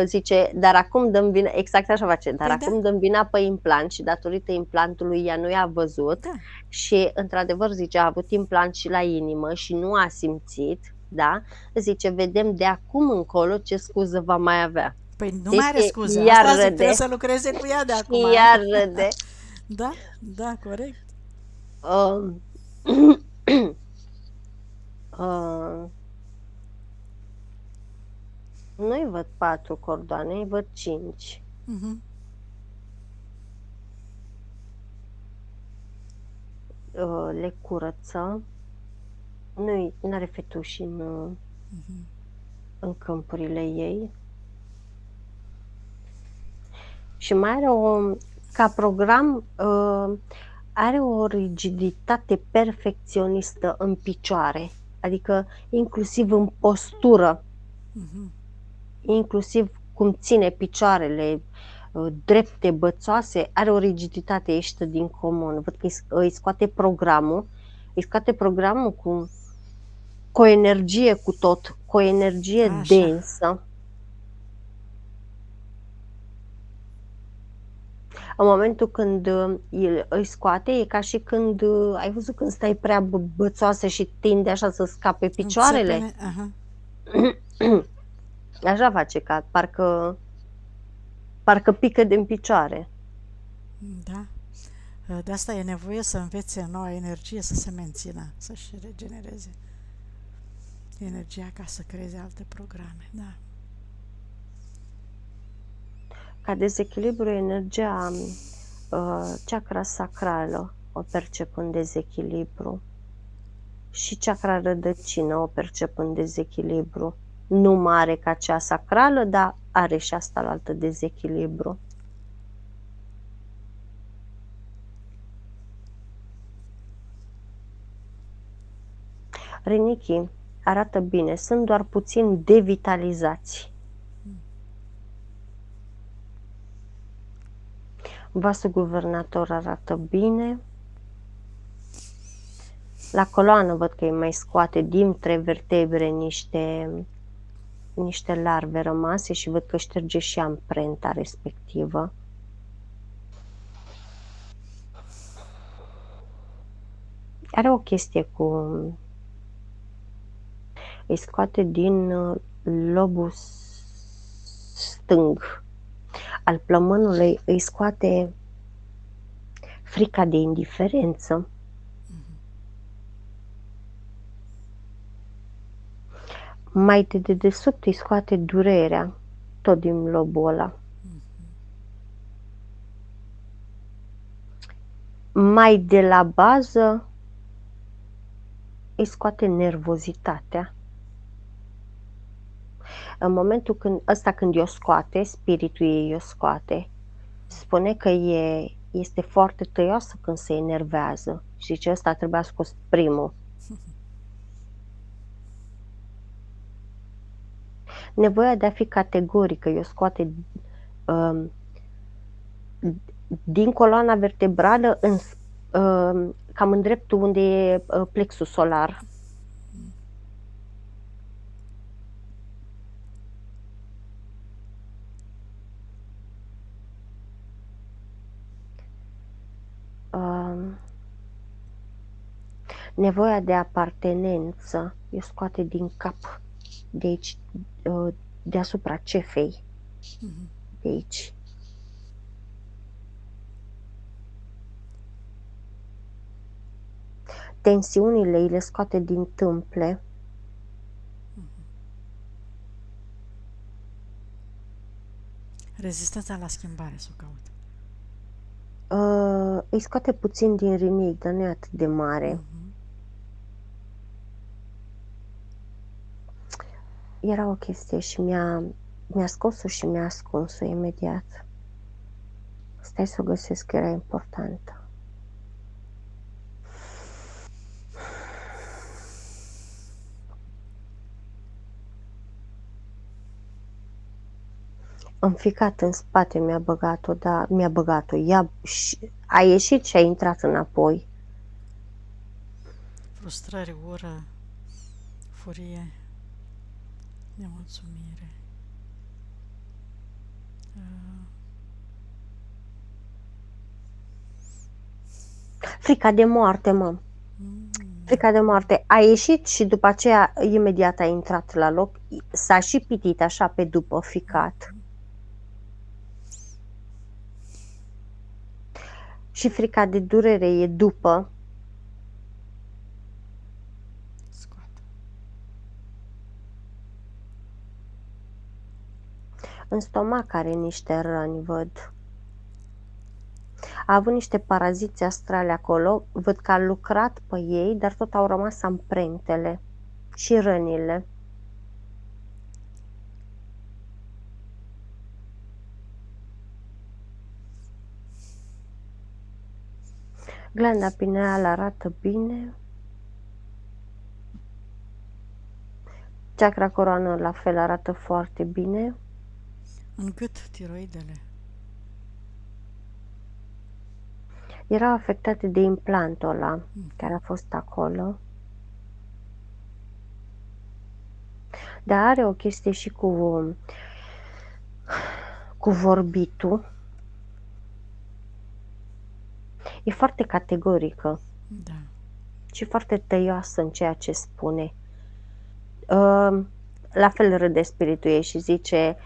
Speaker 2: Zice, dar acum dăm vina, exact așa face, dar
Speaker 1: Păi
Speaker 2: acum dăm vina pe implant și datorită implantului ea nu i-a văzut și într-adevăr zice, a avut implant și la inimă și nu a simțit, da? Zice, vedem de acum încolo ce scuză va mai avea.
Speaker 1: Păi nu mai are scuze,
Speaker 2: iar
Speaker 1: asta zic,
Speaker 2: râde.
Speaker 1: trebuie să lucreze cu ea de acum.
Speaker 2: Și iar râde.
Speaker 1: Da, da, corect.
Speaker 2: Nu-i văd 4 cordoane, îi văd 5. Le curăță. Nu are fetuși în câmpurile ei. Și mai are ca program, are o rigiditate perfecționistă în picioare, adică inclusiv în postură, inclusiv cum ține picioarele, drepte, bățoase, are o rigiditate ieșită din comun. Văd că îi scoate programul cu o energie cu tot, cu o energie densă. În momentul când îi scoate, e ca și când, ai văzut când stai prea bățoasă și tinde așa să scape picioarele? Așa face, ca parcă pică din picioare.
Speaker 1: Da. De asta e nevoie să învețe noua energie să se mențină, să-și regenereze energia ca să creeze alte programe, da.
Speaker 2: Ca dezechilibru, energia chakra sacrală o percep în dezechilibru și chakra rădăcină o percep în dezechilibru. Nu mare ca cea sacrală, dar are și asta la altă dezechilibru. Rinichii arată bine, sunt doar puțin devitalizați. Vasul guvernator arată bine. La coloană văd că îi mai scoate dintre vertebre niște larve rămase și văd că șterge și amprenta respectivă. Are o chestie cu... Îi scoate din lobul stâng. al plămânului îi scoate frica de indiferență. Mai de dedesubt îi scoate durerea, tot din lobul ăla. Mai de la bază îi scoate nervozitatea. În momentul când o scoate, spiritul ei o scoate, spune că este foarte tăioasă când se enervează și zice ăsta trebuia scos primul. Nevoia de a fi categorică o scoate din coloana vertebrală cam în dreptul unde e plexul solar. Nevoia de apartenență o scoate din cap, de aici, deasupra cefei, de aici. Tensiunile îi le scoate din tâmple.
Speaker 1: Rezistența la schimbare să o caut.
Speaker 2: Îi scoate puțin din rinic, dar nu e atât de mare. Era o chestie și mi-a scos-o și mi-a ascuns-o imediat. Stai să o găsesc, că era importantă. Am ficat în spate, mi-a băgat-o, a ieșit și a intrat înapoi.
Speaker 1: Frustrare, ură, furie, nemulțumire.
Speaker 2: Frica de moarte, mă. Frica de moarte. A ieșit și după aceea imediat a intrat la loc. S-a și pitit așa pe după, ficat. Și frica de durere e după.
Speaker 1: Scoate.
Speaker 2: În stomac are niște răni, văd. A avut niște paraziți astrale acolo, văd că a lucrat pe ei, dar tot au rămas amprentele și rănile. Glanda pineală arată bine. Chakra coroană la fel arată foarte bine.
Speaker 1: În gât, tiroidele.
Speaker 2: Erau afectate de implantul ăla care a fost acolo. Dar are o chestie și cu vorbitul. E foarte categorică.
Speaker 1: Da.
Speaker 2: Și foarte tăioasă în ceea ce spune. La fel râde spiritul ei și zice,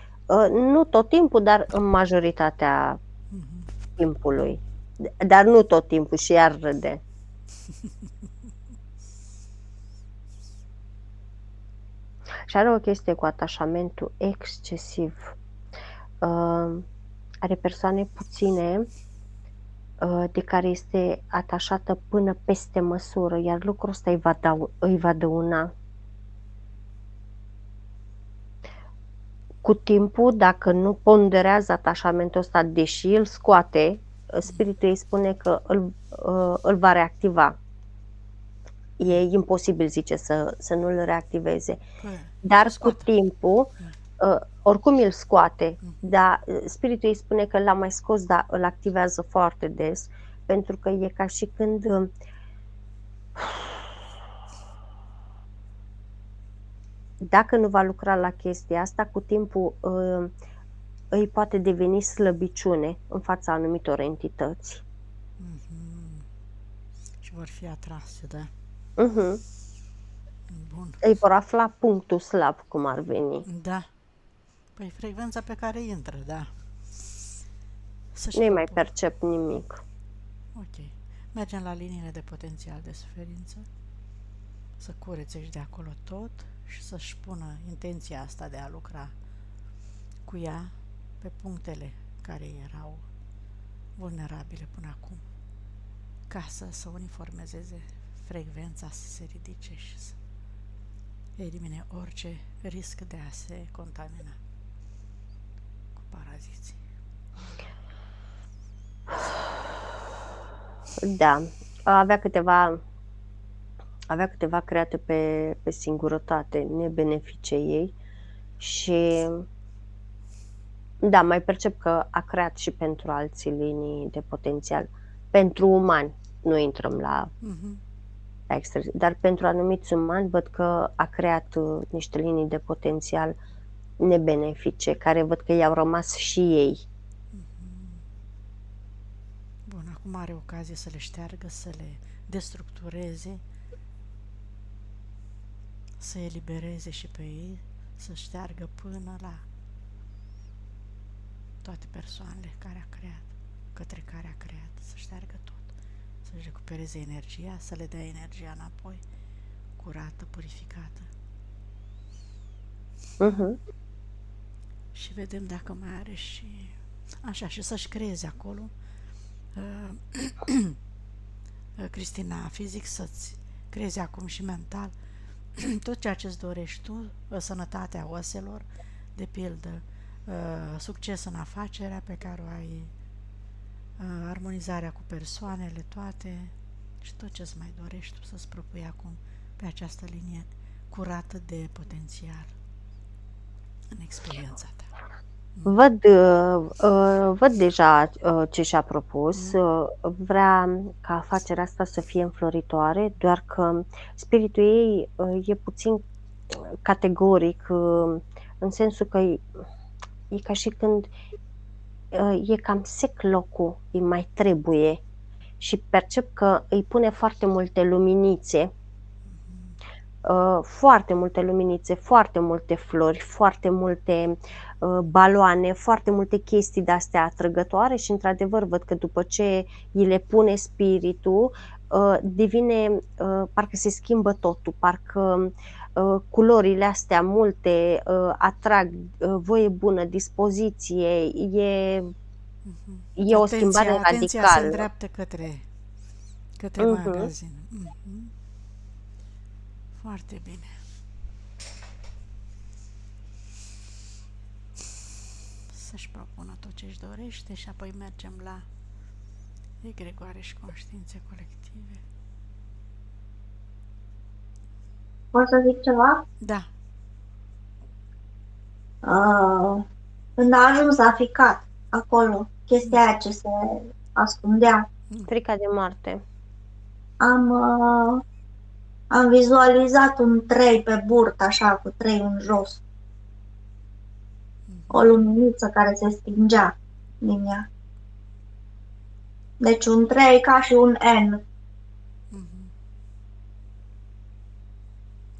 Speaker 2: nu tot timpul, dar în majoritatea timpului. Dar nu tot timpul și iar râde. Și are o chestie cu atașamentul excesiv. Are persoane puține de care este atașată până peste măsură, iar lucrul ăsta îi va dăuna. Cu timpul, dacă nu ponderează atașamentul ăsta, deși îl scoate, spiritul îi spune că îl va reactiva. E imposibil, zice, să nu îl reactiveze. Dar cu timpul, oricum îl scoate, dar spiritul îi spune că l-a mai scos, dar îl activează foarte des, pentru că e ca și când dacă nu va lucra la chestia asta, cu timpul îi poate deveni slăbiciune în fața anumitor entități.
Speaker 1: Și vor fi atrase, da? Bun.
Speaker 2: Îi vor afla punctul slab, cum ar veni.
Speaker 1: Da. Păi frecvența pe care intră, da. Să-și
Speaker 2: Nu mai
Speaker 1: propună.
Speaker 2: percep nimic.
Speaker 1: Ok. Mergem la liniile de potențial de suferință. Să curețe și de acolo tot și să-și pună intenția asta de a lucra cu ea pe punctele care erau vulnerabile până acum, ca să uniformizeze frecvența, să se ridice și să elimine orice risc de a se contamina cu paraziții.
Speaker 2: Da, avea câteva create pe singurătate, nebenefice ei și da, mai percep că a creat și pentru alții linii de potențial. Pentru umani, nu intrăm la extra, dar pentru anumiți umani văd că a creat niște linii de potențial nebenefice, care văd că i-au rămas și ei.
Speaker 1: Bun, acum are ocazie să le șteargă, să le destructureze, să elibereze și pe ei, să șteargă până la toate persoanele care a creat, către care a creat, să șteargă tot, să-și recupereze energia, să le dea energia înapoi, curată, purificată. Și vedem dacă mai are și așa, și să-și creeze acolo Cristina, fizic, să-ți creezi acum și mental tot ceea ce-ți dorești tu, sănătatea oaselor, de pildă, succes în afacerea pe care o ai, armonizarea cu persoanele, toate, și tot ce-ți mai dorești tu să-ți propui acum pe această linie curată de potențial în experiența ta.
Speaker 2: Văd deja ce și-a propus. Vrea ca afacerea asta să fie înfloritoare, doar că spiritul ei e puțin categoric, în sensul că e ca și când e cam sec locul, îi mai trebuie, și percep că îi pune foarte multe luminițe, foarte multe flori, foarte multe baloane, foarte multe chestii de-astea atrăgătoare și într-adevăr văd că după ce îi le pune spiritul, devine, parcă se schimbă totul, parcă culorile astea multe atrag voie bună, dispoziție, e o schimbare
Speaker 1: Atenția se
Speaker 2: radicală.
Speaker 1: îndreaptă către magazin. Foarte bine. Să-și propună tot ce își dorește și apoi mergem la egregoare și conștiințe colective.
Speaker 3: Pot să zic ceva?
Speaker 1: Da.
Speaker 3: Când a ajuns a ficat acolo, chestia aia ce se ascundea,
Speaker 2: Frica de moarte.
Speaker 3: am vizualizat un 3 pe burtă, așa, cu 3 în jos. O luminiță care se stingea din ea. Deci un 3 ca și un N.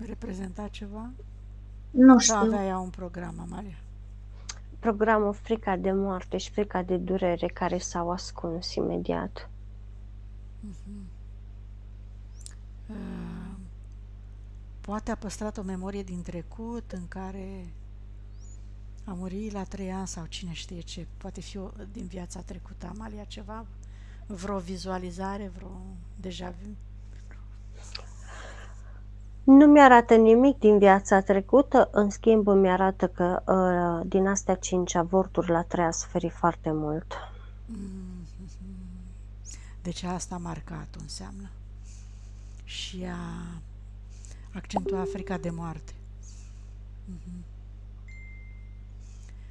Speaker 1: Reprezenta ceva?
Speaker 3: Nu
Speaker 1: Sau
Speaker 3: știu.
Speaker 1: avea ea un program, Amalia?
Speaker 2: Programul frica de moarte și frica de durere care s-au ascuns imediat.
Speaker 1: Poate a păstrat o memorie din trecut în care a murit la 3 ani sau cine știe ce. Poate fi din viața trecută, Amalia, ceva? Vreo vizualizare, vreo deja vu?
Speaker 2: Nu mi-arată nimic din viața trecută, în schimb îmi arată că din astea 5 avorturi la 3 a suferit foarte mult.
Speaker 1: Deci asta a marcat, înseamnă. Și a accentuat frica de moarte.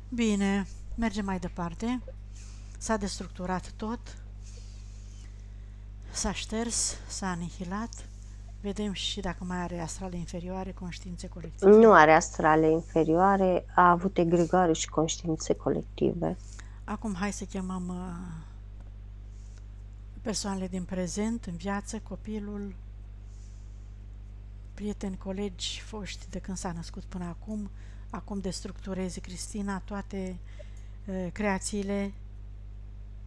Speaker 1: Bine, mergem mai departe. S-a destructurat tot, s-a șters, s-a anihilat. Vedem și dacă mai are astrale inferioare, conștiințe colective.
Speaker 2: Nu are astrale inferioare, a avut egregoare și conștiințe colective.
Speaker 1: Acum hai să chemăm persoanele din prezent, în viață, copilul, prieteni, colegi, foști de când s-a născut până acum. Acum destructureze, Cristina, toate creațiile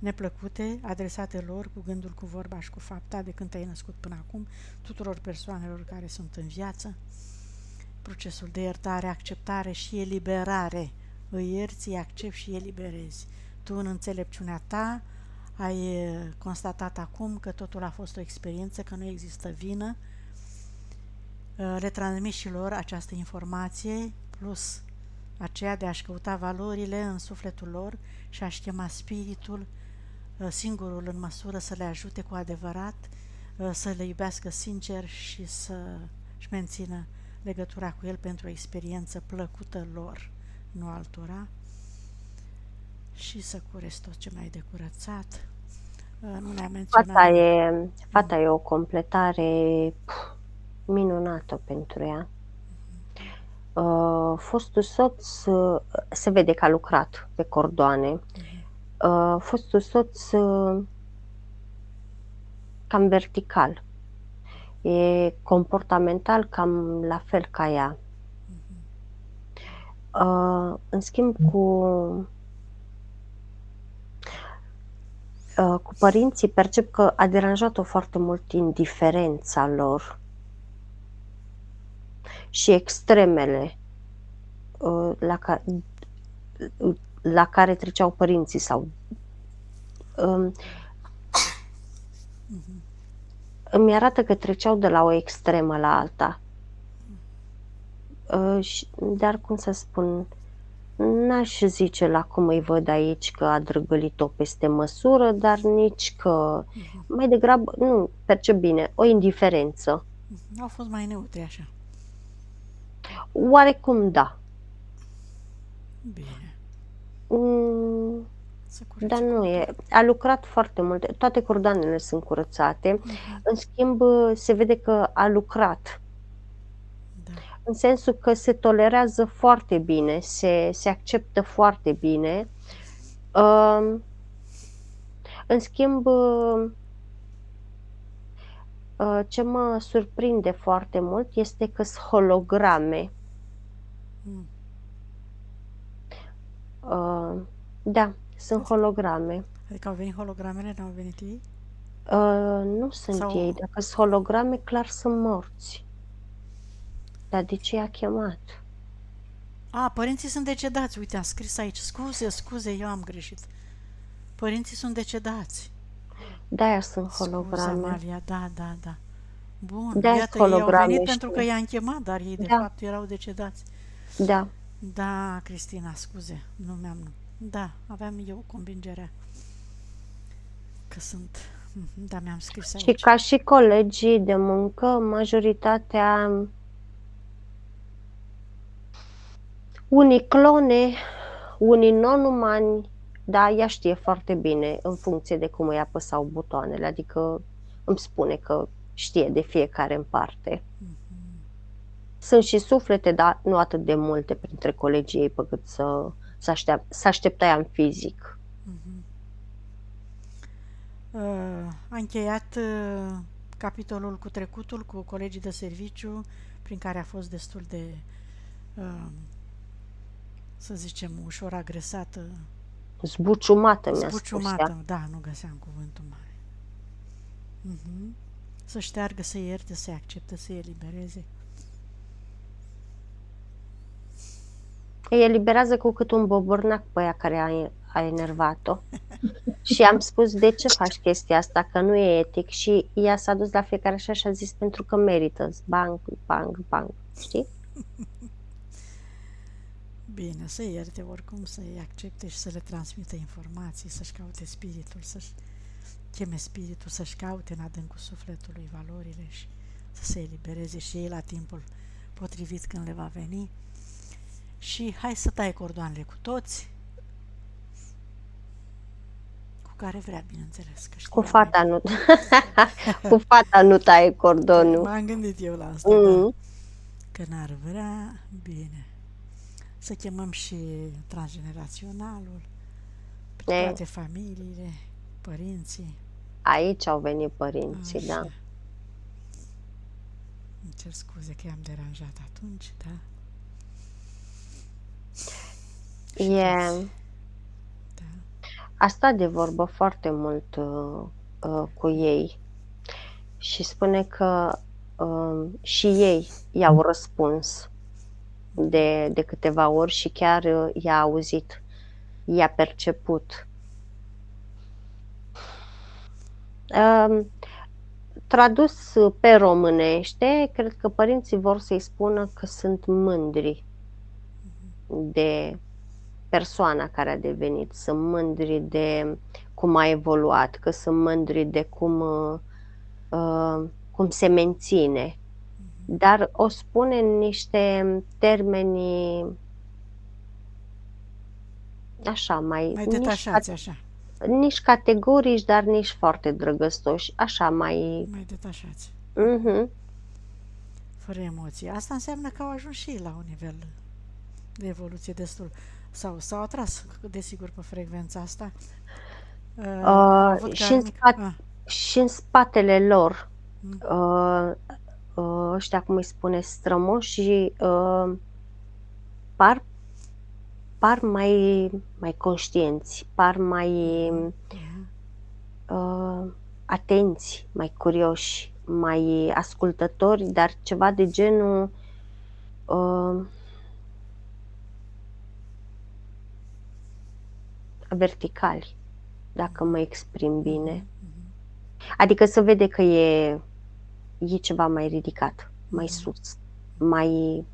Speaker 1: neplăcute adresate lor cu gândul, cu vorba și cu fapta de când te-ai născut până acum, tuturor persoanelor care sunt în viață. Procesul de iertare, acceptare și eliberare. Îi ierți, îi accepti și eliberezi. Tu, în înțelepciunea ta, ai constatat acum că totul a fost o experiență, că nu există vină. Le transmiți și lor această informație, plus aceea de a-și căuta valorile în sufletul lor și a-și chema spiritul, singurul în măsură să le ajute cu adevărat, să le iubească sincer și să-și mențină legătura cu el pentru o experiență plăcută lor, nu altora, și să cureți tot ce mai de curățat. Nu ne-a menționat.
Speaker 2: Fata e o completare minunată pentru ea. Fostul soț se vede că a lucrat pe cordoane. Fostul soț cam vertical. E comportamental cam la fel ca ea. În schimb, cu părinții percep că a deranjat-o foarte mult indiferența lor și extremele la care treceau părinții sau îmi arată că treceau de la o extremă la alta. Dar cum să spun, n-aș zice la cum îi văd aici că a drăgălit-o peste măsură, dar nici că mai degrabă, nu, percep bine, o indiferență.
Speaker 1: Au fost mai neutre așa.
Speaker 2: Oarecum da.
Speaker 1: Bine.
Speaker 2: Dar nu e. A lucrat foarte mult. Toate cordoanele sunt curățate. În schimb, se vede că a lucrat.
Speaker 1: Da.
Speaker 2: În sensul că se tolerează foarte bine, se acceptă foarte bine. În schimb, ce mă surprinde foarte mult este că sunt holograme. Da, sunt holograme.
Speaker 1: Adică au venit hologramele, n-au venit ei?
Speaker 2: Nu sunt ei. Dacă sunt holograme, clar sunt morți. Dar de ce i-a chemat?
Speaker 1: Părinții sunt decedați. Uite, am scris aici. Scuze, eu am greșit. Părinții sunt decedați.
Speaker 2: De-aia sunt holograme.
Speaker 1: Scuze, Amalia, da. Bun,
Speaker 2: De-aia
Speaker 1: iată,
Speaker 2: sunt
Speaker 1: ei au
Speaker 2: holograme,
Speaker 1: venit
Speaker 2: știu.
Speaker 1: pentru că i-am chemat, dar ei de fapt erau decedați.
Speaker 2: Da.
Speaker 1: Da, Cristina, scuze, nu mi-am... Da, aveam eu convingerea că sunt... Da, mi-am scris aici.
Speaker 2: Și ca și colegii de muncă, majoritatea... Unii clone, unii non-umani, dar ea știe foarte bine în funcție de cum îi apăsau butoanele, adică îmi spune că știe de fiecare în parte. Sunt și suflete, dar nu atât de multe printre colegii ei pe cât să aștepta ea în fizic.
Speaker 1: A încheiat capitolul cu trecutul, cu colegii de serviciu, prin care a fost destul de, să zicem, ușor agresată.
Speaker 2: Zbuciumată, mi-a spus ea.
Speaker 1: Da, nu găseam cuvântul mare. Să șteargă, să ierte, să accepte, să elibereze.
Speaker 2: Îi eliberează cu cât un bobornac pe ea care a enervat-o. Și am spus, de ce faci chestia asta, că nu e etic? Și ea s-a dus la fiecare așa și a zis, pentru că merită. Bang, știi?
Speaker 1: Bine, să ierte oricum, să-i accepte și să le transmită informații, să-și caute spiritul, să-și cheme spiritul, să-și caute în adâncul sufletului valorile și să se elibereze și ei la timpul potrivit când le va veni. Și hai să tai cordoanele cu toți, cu care vrea, bineînțeles. Că
Speaker 2: cu fata nu. Cu fata nu taie cordonul.
Speaker 1: M-am gândit eu la asta, da. Că n-ar vrea, bine. Să chemăm și transgeneraționalul, pe toate familiile, părinții.
Speaker 2: Aici au venit părinții,
Speaker 1: așa.
Speaker 2: Da.
Speaker 1: Îmi cer scuze că i-am deranjat atunci, da.
Speaker 2: a stat de vorbă foarte mult cu ei și spune că și ei i-au răspuns de câteva ori și chiar i-a auzit, i-a perceput. Tradus pe românește, cred că părinții vor să-i spună că sunt mândri de persoana care a devenit, sunt mândri de cum a evoluat, că sunt mândri de cum se menține. Dar o spune în niște termeni așa,
Speaker 1: Mai detașați, așa.
Speaker 2: nici categorici, dar nici foarte drăgăstoși, așa mai...
Speaker 1: Mai detașați.
Speaker 2: Uh-huh.
Speaker 1: Fără emoții. Asta înseamnă că au ajuns și ei la un nivel de evoluție destul. Sau s-au atras, desigur, pe frecvența asta.
Speaker 2: Și în spatele lor, ăștia, cum îi spune, strămoși, par mai conștienți, par mai atenți, mai curioși, mai ascultători, dar ceva de genul verticali, dacă mă exprim bine. Adică se vede că e ceva mai ridicat, mai sus, mai...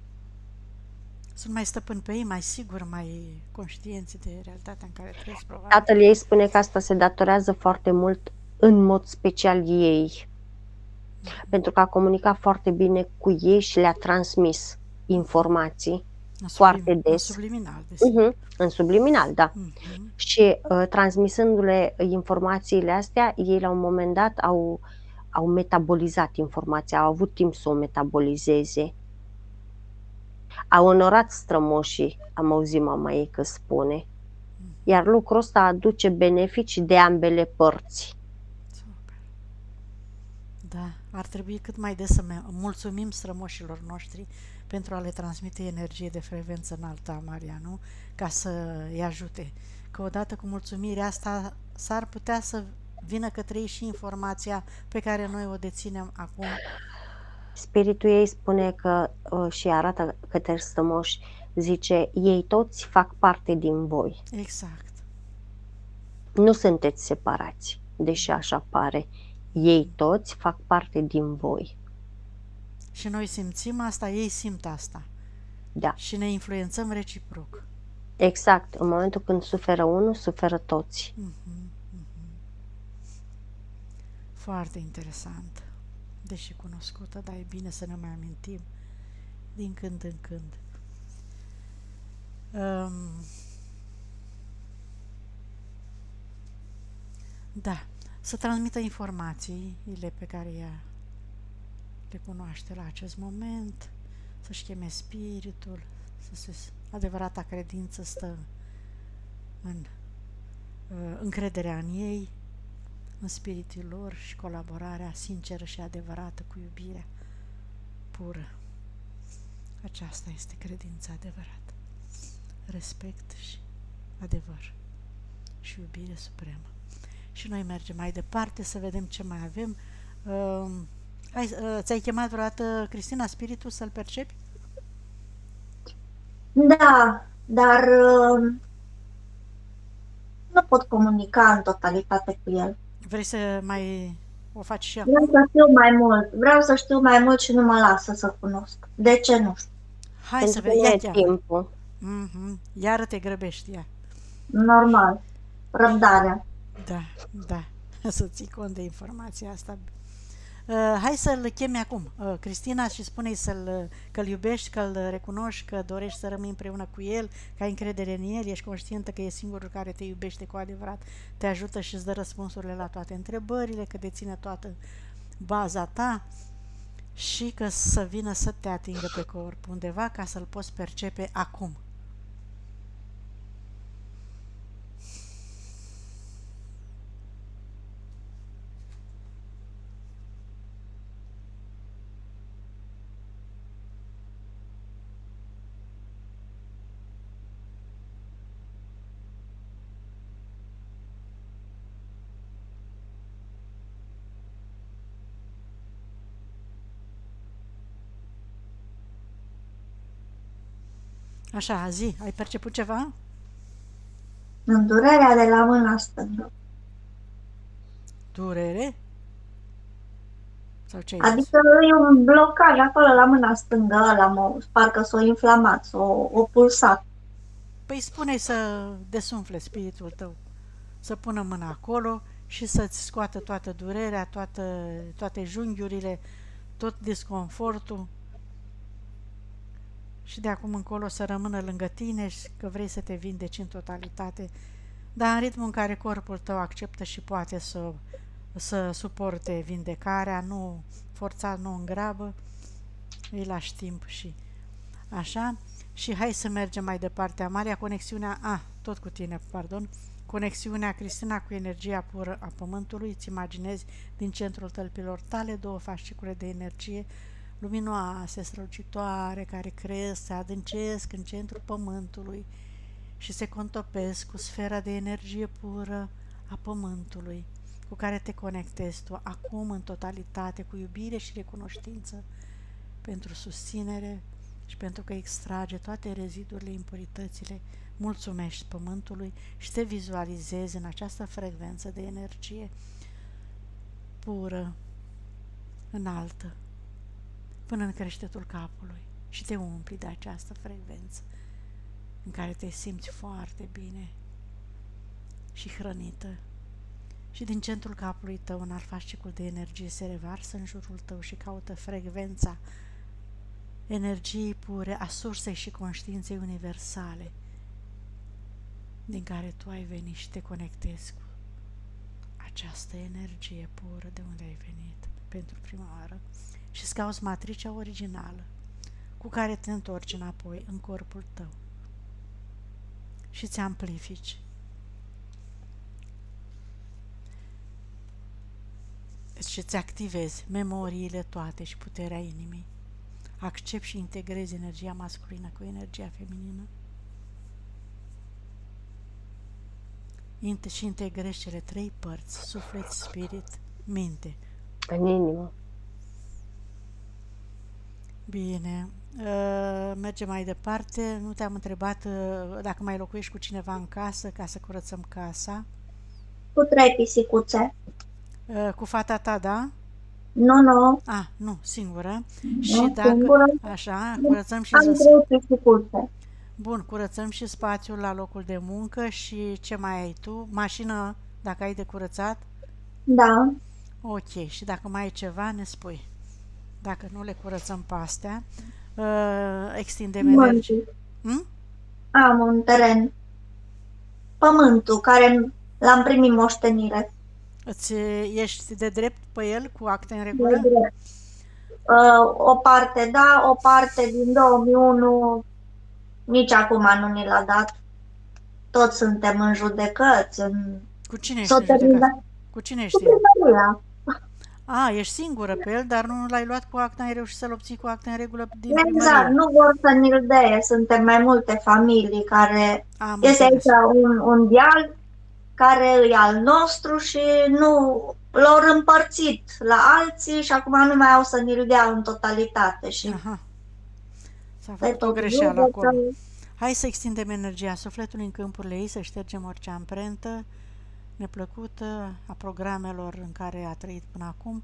Speaker 1: Sunt mai stăpâni pe ei, mai sigur, mai conștienți de realitatea în care trăiesc, probabil.
Speaker 2: Tatăl ei spune că asta se datorează foarte mult, în mod special ei, pentru că a comunicat foarte bine cu ei și le-a transmis informații foarte des.
Speaker 1: În subliminal, desigur.
Speaker 2: În subliminal, da. Și transmisându-le informațiile astea, ei la un moment dat au metabolizat informația, au avut timp să o metabolizeze. Au onorat strămoșii, am auzit mama ei că spune. Iar lucrul ăsta aduce beneficii de ambele părți.
Speaker 1: Super. Da, ar trebui cât mai des să mulțumim strămoșilor noștri pentru a le transmite energie de frecvență înaltă, Maria, nu? Ca să îi ajute. Că odată cu mulțumirea asta s-ar putea să vină către ei și informația pe care noi o deținem acum.
Speaker 2: Spiritul ei spune că și arată către strămoși, zice, ei toți fac parte din voi.
Speaker 1: Exact.
Speaker 2: Nu sunteți separați, deși așa pare. Ei toți fac parte din voi.
Speaker 1: Și noi simțim asta, ei simt asta.
Speaker 2: Da.
Speaker 1: Și ne influențăm reciproc.
Speaker 2: Exact. În momentul când suferă unul, suferă toți.
Speaker 1: Foarte interesant. Deși cunoscută, dar e bine să ne mai amintim din când în când. Da, să transmită informațiile pe care ea le cunoaște la acest moment, să-și cheme spiritul, adevărata credință stă în încrederea în ei, în spiritul lor și colaborarea sinceră și adevărată cu iubirea pură. Aceasta este credința adevărată. Respect și adevăr și iubire supremă. Și noi mergem mai departe să vedem ce mai avem. Ți-ai chemat vreodată, Cristina, spiritul să-l percepi?
Speaker 3: Da, dar nu pot comunica în totalitate cu el.
Speaker 1: Vrei să mai o faci și acum?
Speaker 3: Vreau să știu mai mult. Vreau să știu mai mult și nu mă lasă să cunosc. De ce nu știu?
Speaker 1: Hai să vedem timpul. Iară te grăbești, ia.
Speaker 3: Normal. Răbdarea.
Speaker 1: Da. Să ții cont de informația asta. Hai să-l chemi acum, Cristina, și spune-i că-l iubești, că-l recunoști, că dorești să rămâi împreună cu el, că ai încredere în el, ești conștientă că e singurul care te iubește cu adevărat, te ajută și îți dă răspunsurile la toate întrebările, că deține toată baza ta și că să vină să te atingă pe corp undeva ca să-l poți percepe acum. Așa, zi, ai perceput ceva?
Speaker 3: Durerea de la mâna stângă.
Speaker 1: Durere? Sau ce ai zis?
Speaker 3: Adică e un blocaj acolo la mâna stângă, parcă s-o inflamat, o pulsat.
Speaker 1: Păi spune să desumfle spiritul tău, să pună mâna acolo și să-ți scoată toată durerea, toate junghiurile, tot disconfortul și de acum încolo să rămână lângă tine și că vrei să te vindeci în totalitate, dar în ritmul în care corpul tău acceptă și poate să suporte vindecarea, nu forța, nu în grabă, îi lași timp și așa. Și hai să mergem mai departe. Amalia, tot cu tine, pardon. Conexiunea, Cristina, cu energia pură a Pământului. Îți imaginezi din centrul tălpilor tale două fascicule de energie luminoase, strălucitoare, care cresc, se adâncesc în centrul Pământului și se contopesc cu sfera de energie pură a Pământului, cu care te conectezi tu acum în totalitate, cu iubire și recunoștință pentru susținere și pentru că extrage toate rezidurile, impuritățile. Mulțumești Pământului și te vizualizezi în această frecvență de energie pură, înaltă, până în creștetul capului și te umpli de această frecvență în care te simți foarte bine și hrănită. Și din centrul capului tău, un alt fascicul de energie se revarsă în jurul tău și caută frecvența energiei pure a sursei și conștiinței universale din care tu ai venit și te conectezi cu această energie pură de unde ai venit pentru prima oară și îți cauți matricea originală cu care te întorci înapoi în corpul tău și îți amplifici și îți activezi memoriile toate și puterea inimii. Accepti și integrezi energia masculină cu energia feminină și integrezi cele trei părți, suflet, spirit, minte.
Speaker 2: În inimă.
Speaker 1: Bine, mergem mai departe. Nu te-am întrebat dacă mai locuiești cu cineva în casă, ca să curățăm casa.
Speaker 3: Cu 3 pisicuțe.
Speaker 1: Cu fata ta, da?
Speaker 3: Nu.
Speaker 1: Nu, singură.
Speaker 3: Nu,
Speaker 1: Și dacă,
Speaker 3: singură.
Speaker 1: așa, curățăm și...
Speaker 3: Am 3 pisicuțe.
Speaker 1: Bun, curățăm și spațiul la locul de muncă și ce mai ai tu? Mașină, dacă ai de curățat?
Speaker 3: Da.
Speaker 1: Ok, și dacă mai ai ceva, ne spui. Dacă nu le curățăm pe astea, extindem energie.
Speaker 3: Am un teren. Pământul, care l-am primit moștenire.
Speaker 1: Ești de drept pe el, cu acte în regulă?
Speaker 3: O parte da, o parte din 2001, nici acum nu ni l-a dat. Toți suntem în judecăți.
Speaker 1: Cu cine ești în judecăți? Cu cine ești? Ești singură pe el, dar nu l-ai luat cu acte, ai reușit să-l obții cu acte în regulă din primărie.
Speaker 3: Exact, nu vor să ni-l dea. Suntem mai multe familii care... Este aici un deal care e al nostru și nu l-au împărțit la alții și acum nu mai au să ni-l dea în totalitate. Și
Speaker 1: s-a făcut o greșeală acolo. Hai să extindem energia sufletului în câmpurile ei, să ștergem orice amprentă neplăcută a programelor în care a trăit până acum,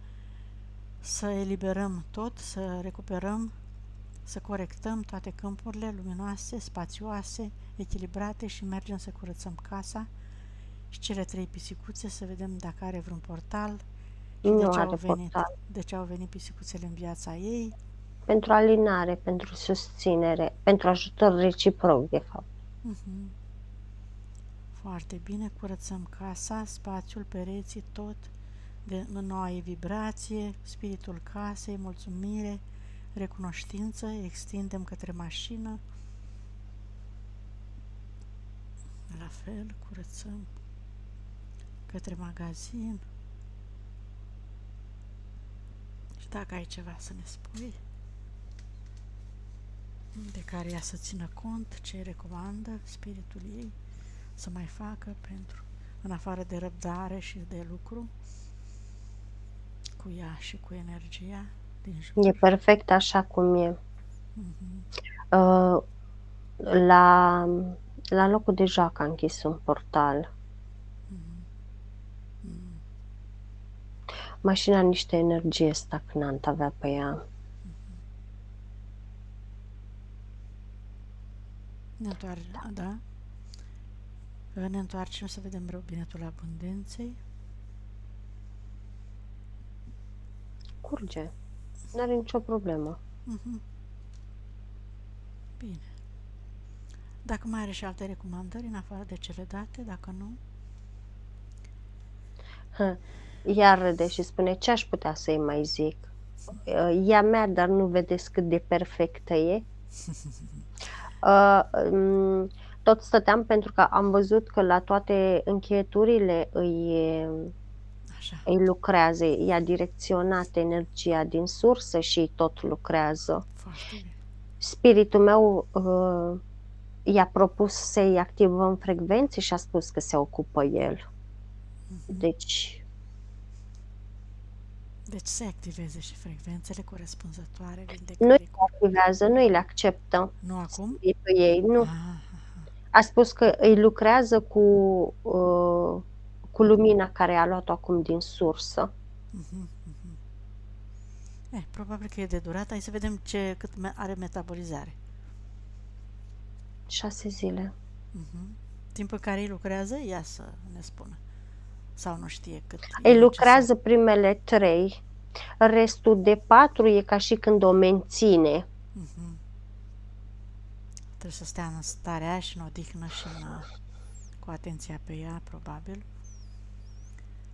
Speaker 1: să eliberăm tot, să recuperăm, să corectăm toate câmpurile luminoase, spațioase, echilibrate și mergem să curățăm casa și cele 3 pisicuțe, să vedem dacă are vreun portal și de ce au venit pisicuțele în viața ei.
Speaker 2: Pentru alinare, pentru susținere, pentru ajutor reciproc, de fapt.
Speaker 1: Foarte bine, curățăm casa, spațiul, pereții, tot de noua vibrație, spiritul casei, mulțumire, recunoștință, extindem către mașină. La fel, curățăm către magazin. Și dacă ai ceva să ne spui de care ea să țină cont, ce recomandă spiritul ei să mai facă pentru, în afară de răbdare și de lucru cu ea și cu energia din jur.
Speaker 2: E perfect așa cum e. La, la locul de joacă a închis un portal. Mașina niște energie stagnantă avea pe ea.
Speaker 1: Ne întoarcem, da? Ne întoarcem să vedem robinetul abundenței.
Speaker 2: Curge. Nu are nicio problemă.
Speaker 1: Bine. Dacă mai are și alte recomandări în afară de cele date, dacă nu...
Speaker 2: Iar râde și spune, ce aș putea să-i mai zic? Ea mea, dar nu vedeți cât de perfectă e? Tot stăteam pentru că am văzut că la toate încheieturile îi lucrează, i-a direcționat energia din sursă și îi tot lucrează. Spiritul meu i-a propus să-i activăm frecvențe și a spus că se ocupă el. Deci
Speaker 1: se activeze și frecvențele corespunzătoare.
Speaker 2: Nu le activează, nu le acceptă.
Speaker 1: Nu acum?
Speaker 2: Ei, nu. A spus că îi lucrează cu lumina care a luat-o acum din sursă.
Speaker 1: Probabil că e de durată. Hai să vedem cât are metabolizare.
Speaker 2: 6 zile.
Speaker 1: Timpul care îi lucrează, ea să ne spună. Sau nu știe cât.
Speaker 2: Îi lucrează primele 3. Restul de 4 e ca și când o menține.
Speaker 1: Trebuie să stea în starea aia și în odihnă și cu atenția pe ea, probabil.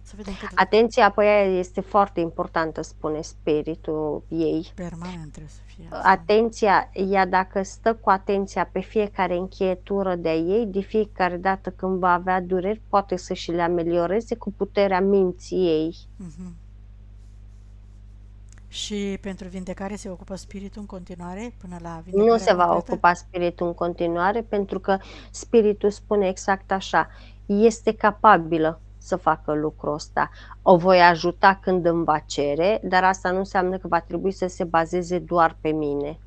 Speaker 1: Să vedem cât...
Speaker 2: Atenția pe ea este foarte importantă, spune spiritul ei.
Speaker 1: Permanent trebuie să fie asta.
Speaker 2: Atenția, ea dacă stă cu atenția pe fiecare încheietură de-a ei, de fiecare dată când va avea dureri, poate să și le amelioreze cu puterea minții ei.
Speaker 1: Și pentru vindecare se ocupă spiritul în continuare până la vindecare?
Speaker 2: Nu se va ocupa spiritul în continuare, pentru că spiritul spune exact așa, este capabilă să facă lucrul ăsta. O voi ajuta când îmi va cere, dar asta nu înseamnă că va trebui să se bazeze doar pe mine.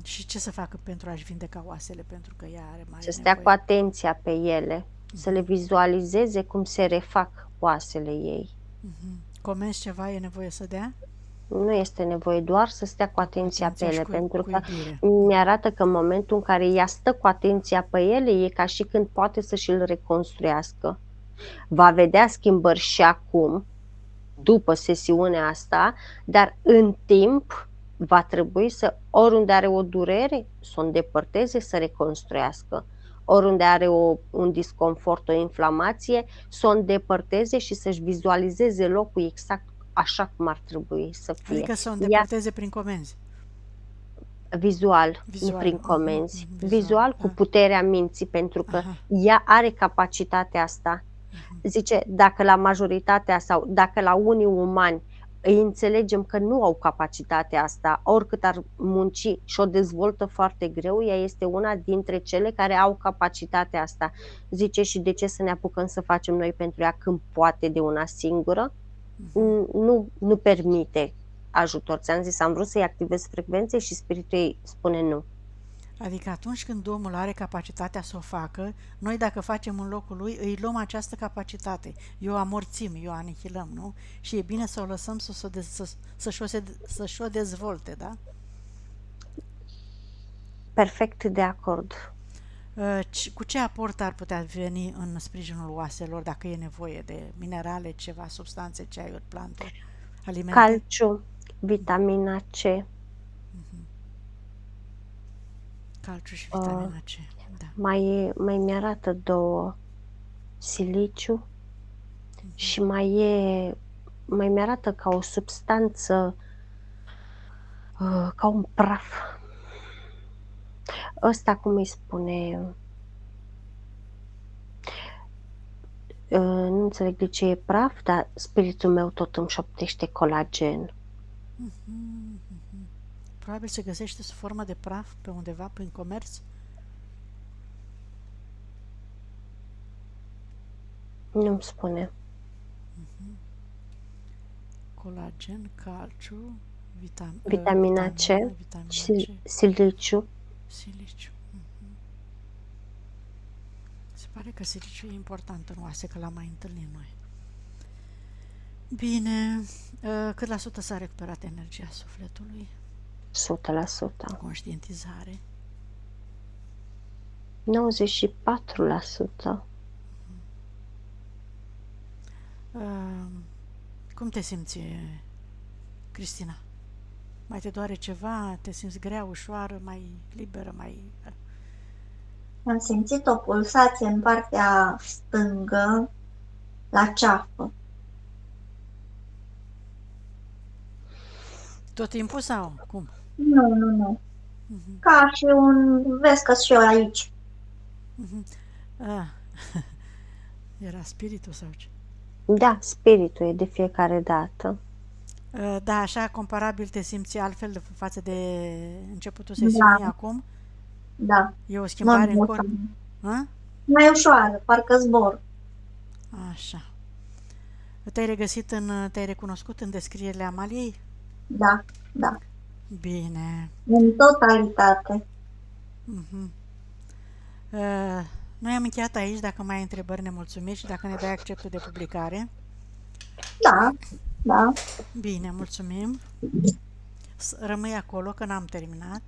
Speaker 1: Și ce să facă pentru a-și vindeca oasele, pentru că ea are mare
Speaker 2: să stea
Speaker 1: nevoie?
Speaker 2: cu atenția pe ele, să le vizualizeze cum se refac oasele ei.
Speaker 1: Comenzi ceva, e nevoie să dea?
Speaker 2: Nu este nevoie, doar să stea cu atenția pe ele, pentru că
Speaker 1: iubire.
Speaker 2: mi-arată că în momentul în care ea stă cu atenția pe ele, e ca și când poate să și-l reconstruiască. Va vedea schimbări și acum, după sesiunea asta, dar în timp va trebui să, oriunde are o durere, să o îndepărteze, să reconstruiască. Oriunde are un disconfort, o inflamație, să o îndepărteze și să-și vizualizeze locul exact așa cum ar trebui să fie.
Speaker 1: Adică să o îndepărteze prin comenzi.
Speaker 2: Vizual, nu prin comenzi. Vizual cu puterea minții, pentru că ea are capacitatea asta. Zice, dacă la majoritatea sau dacă la unii umani îi înțelegem că nu au capacitatea asta, oricât ar munci și o dezvoltă foarte greu, ea este una dintre cele care au capacitatea asta. Zice, și de ce să ne apucăm să facem noi pentru ea când poate de una singură? Nu permite ajutor. Ți-am zis, am vrut să-i activez frecvențe și spiritul ei spune nu.
Speaker 1: Adică atunci când omul are capacitatea să o facă, noi dacă facem în locul lui, îi luăm această capacitate. Eu amorțim, eu anihilăm, nu? Și e bine să o lăsăm să-și o dezvolte, da?
Speaker 2: Perfect de acord.
Speaker 1: Cu ce aport ar putea veni în sprijinul oaselor, dacă e nevoie de minerale, ceva, substanțe, ceaiuri, plante, alimente?
Speaker 2: Calciu, vitamina C.
Speaker 1: Calciu și vitamina C. Da.
Speaker 2: Mai mi-arată 2, siliciu și mai mi-arată ca o substanță, ca un praf. Ăsta cum îi spune? Nu înțeleg de ce e praf, dar spiritul meu tot îmi șoptește colagen.
Speaker 1: Probabil se găsește sub formă de praf pe undeva prin comerț.
Speaker 2: Nu-mi spune.
Speaker 1: Colagen, calciu,
Speaker 2: vitamina C și siliciu.
Speaker 1: Siliciu. pare că siliciul e important în oase, că l-am mai întâlnit noi. Bine, cât la sută s-a recuperat energia sufletului?
Speaker 2: 100%.
Speaker 1: Conștientizare?
Speaker 2: 94%.
Speaker 1: Cum te simți, Cristina? Mai te doare ceva? Te simți grea, ușoară, mai liberă, mai...
Speaker 3: Am simțit o pulsație în partea stângă, la ceafă.
Speaker 1: Tot timpul sau cum?
Speaker 3: Nu. Ca și vezi că și eu aici.
Speaker 1: Era spiritul sau ce?
Speaker 2: Da, spiritul e de fiecare dată.
Speaker 1: Da, așa comparabil te simți altfel față de începutul sesiunii acum?
Speaker 3: Da.
Speaker 1: E o schimbare în corp?
Speaker 3: Mai ușoară, parcă zbor.
Speaker 1: Așa. Te-ai recunoscut în descrierile Amaliei?
Speaker 3: Da.
Speaker 1: Bine.
Speaker 3: În totalitate.
Speaker 1: Noi am încheiat aici. Dacă mai ai întrebări, ne mulțumim și dacă ne dai acceptul de publicare.
Speaker 3: Da.
Speaker 1: Bine, mulțumim. Rămâi acolo că n-am terminat.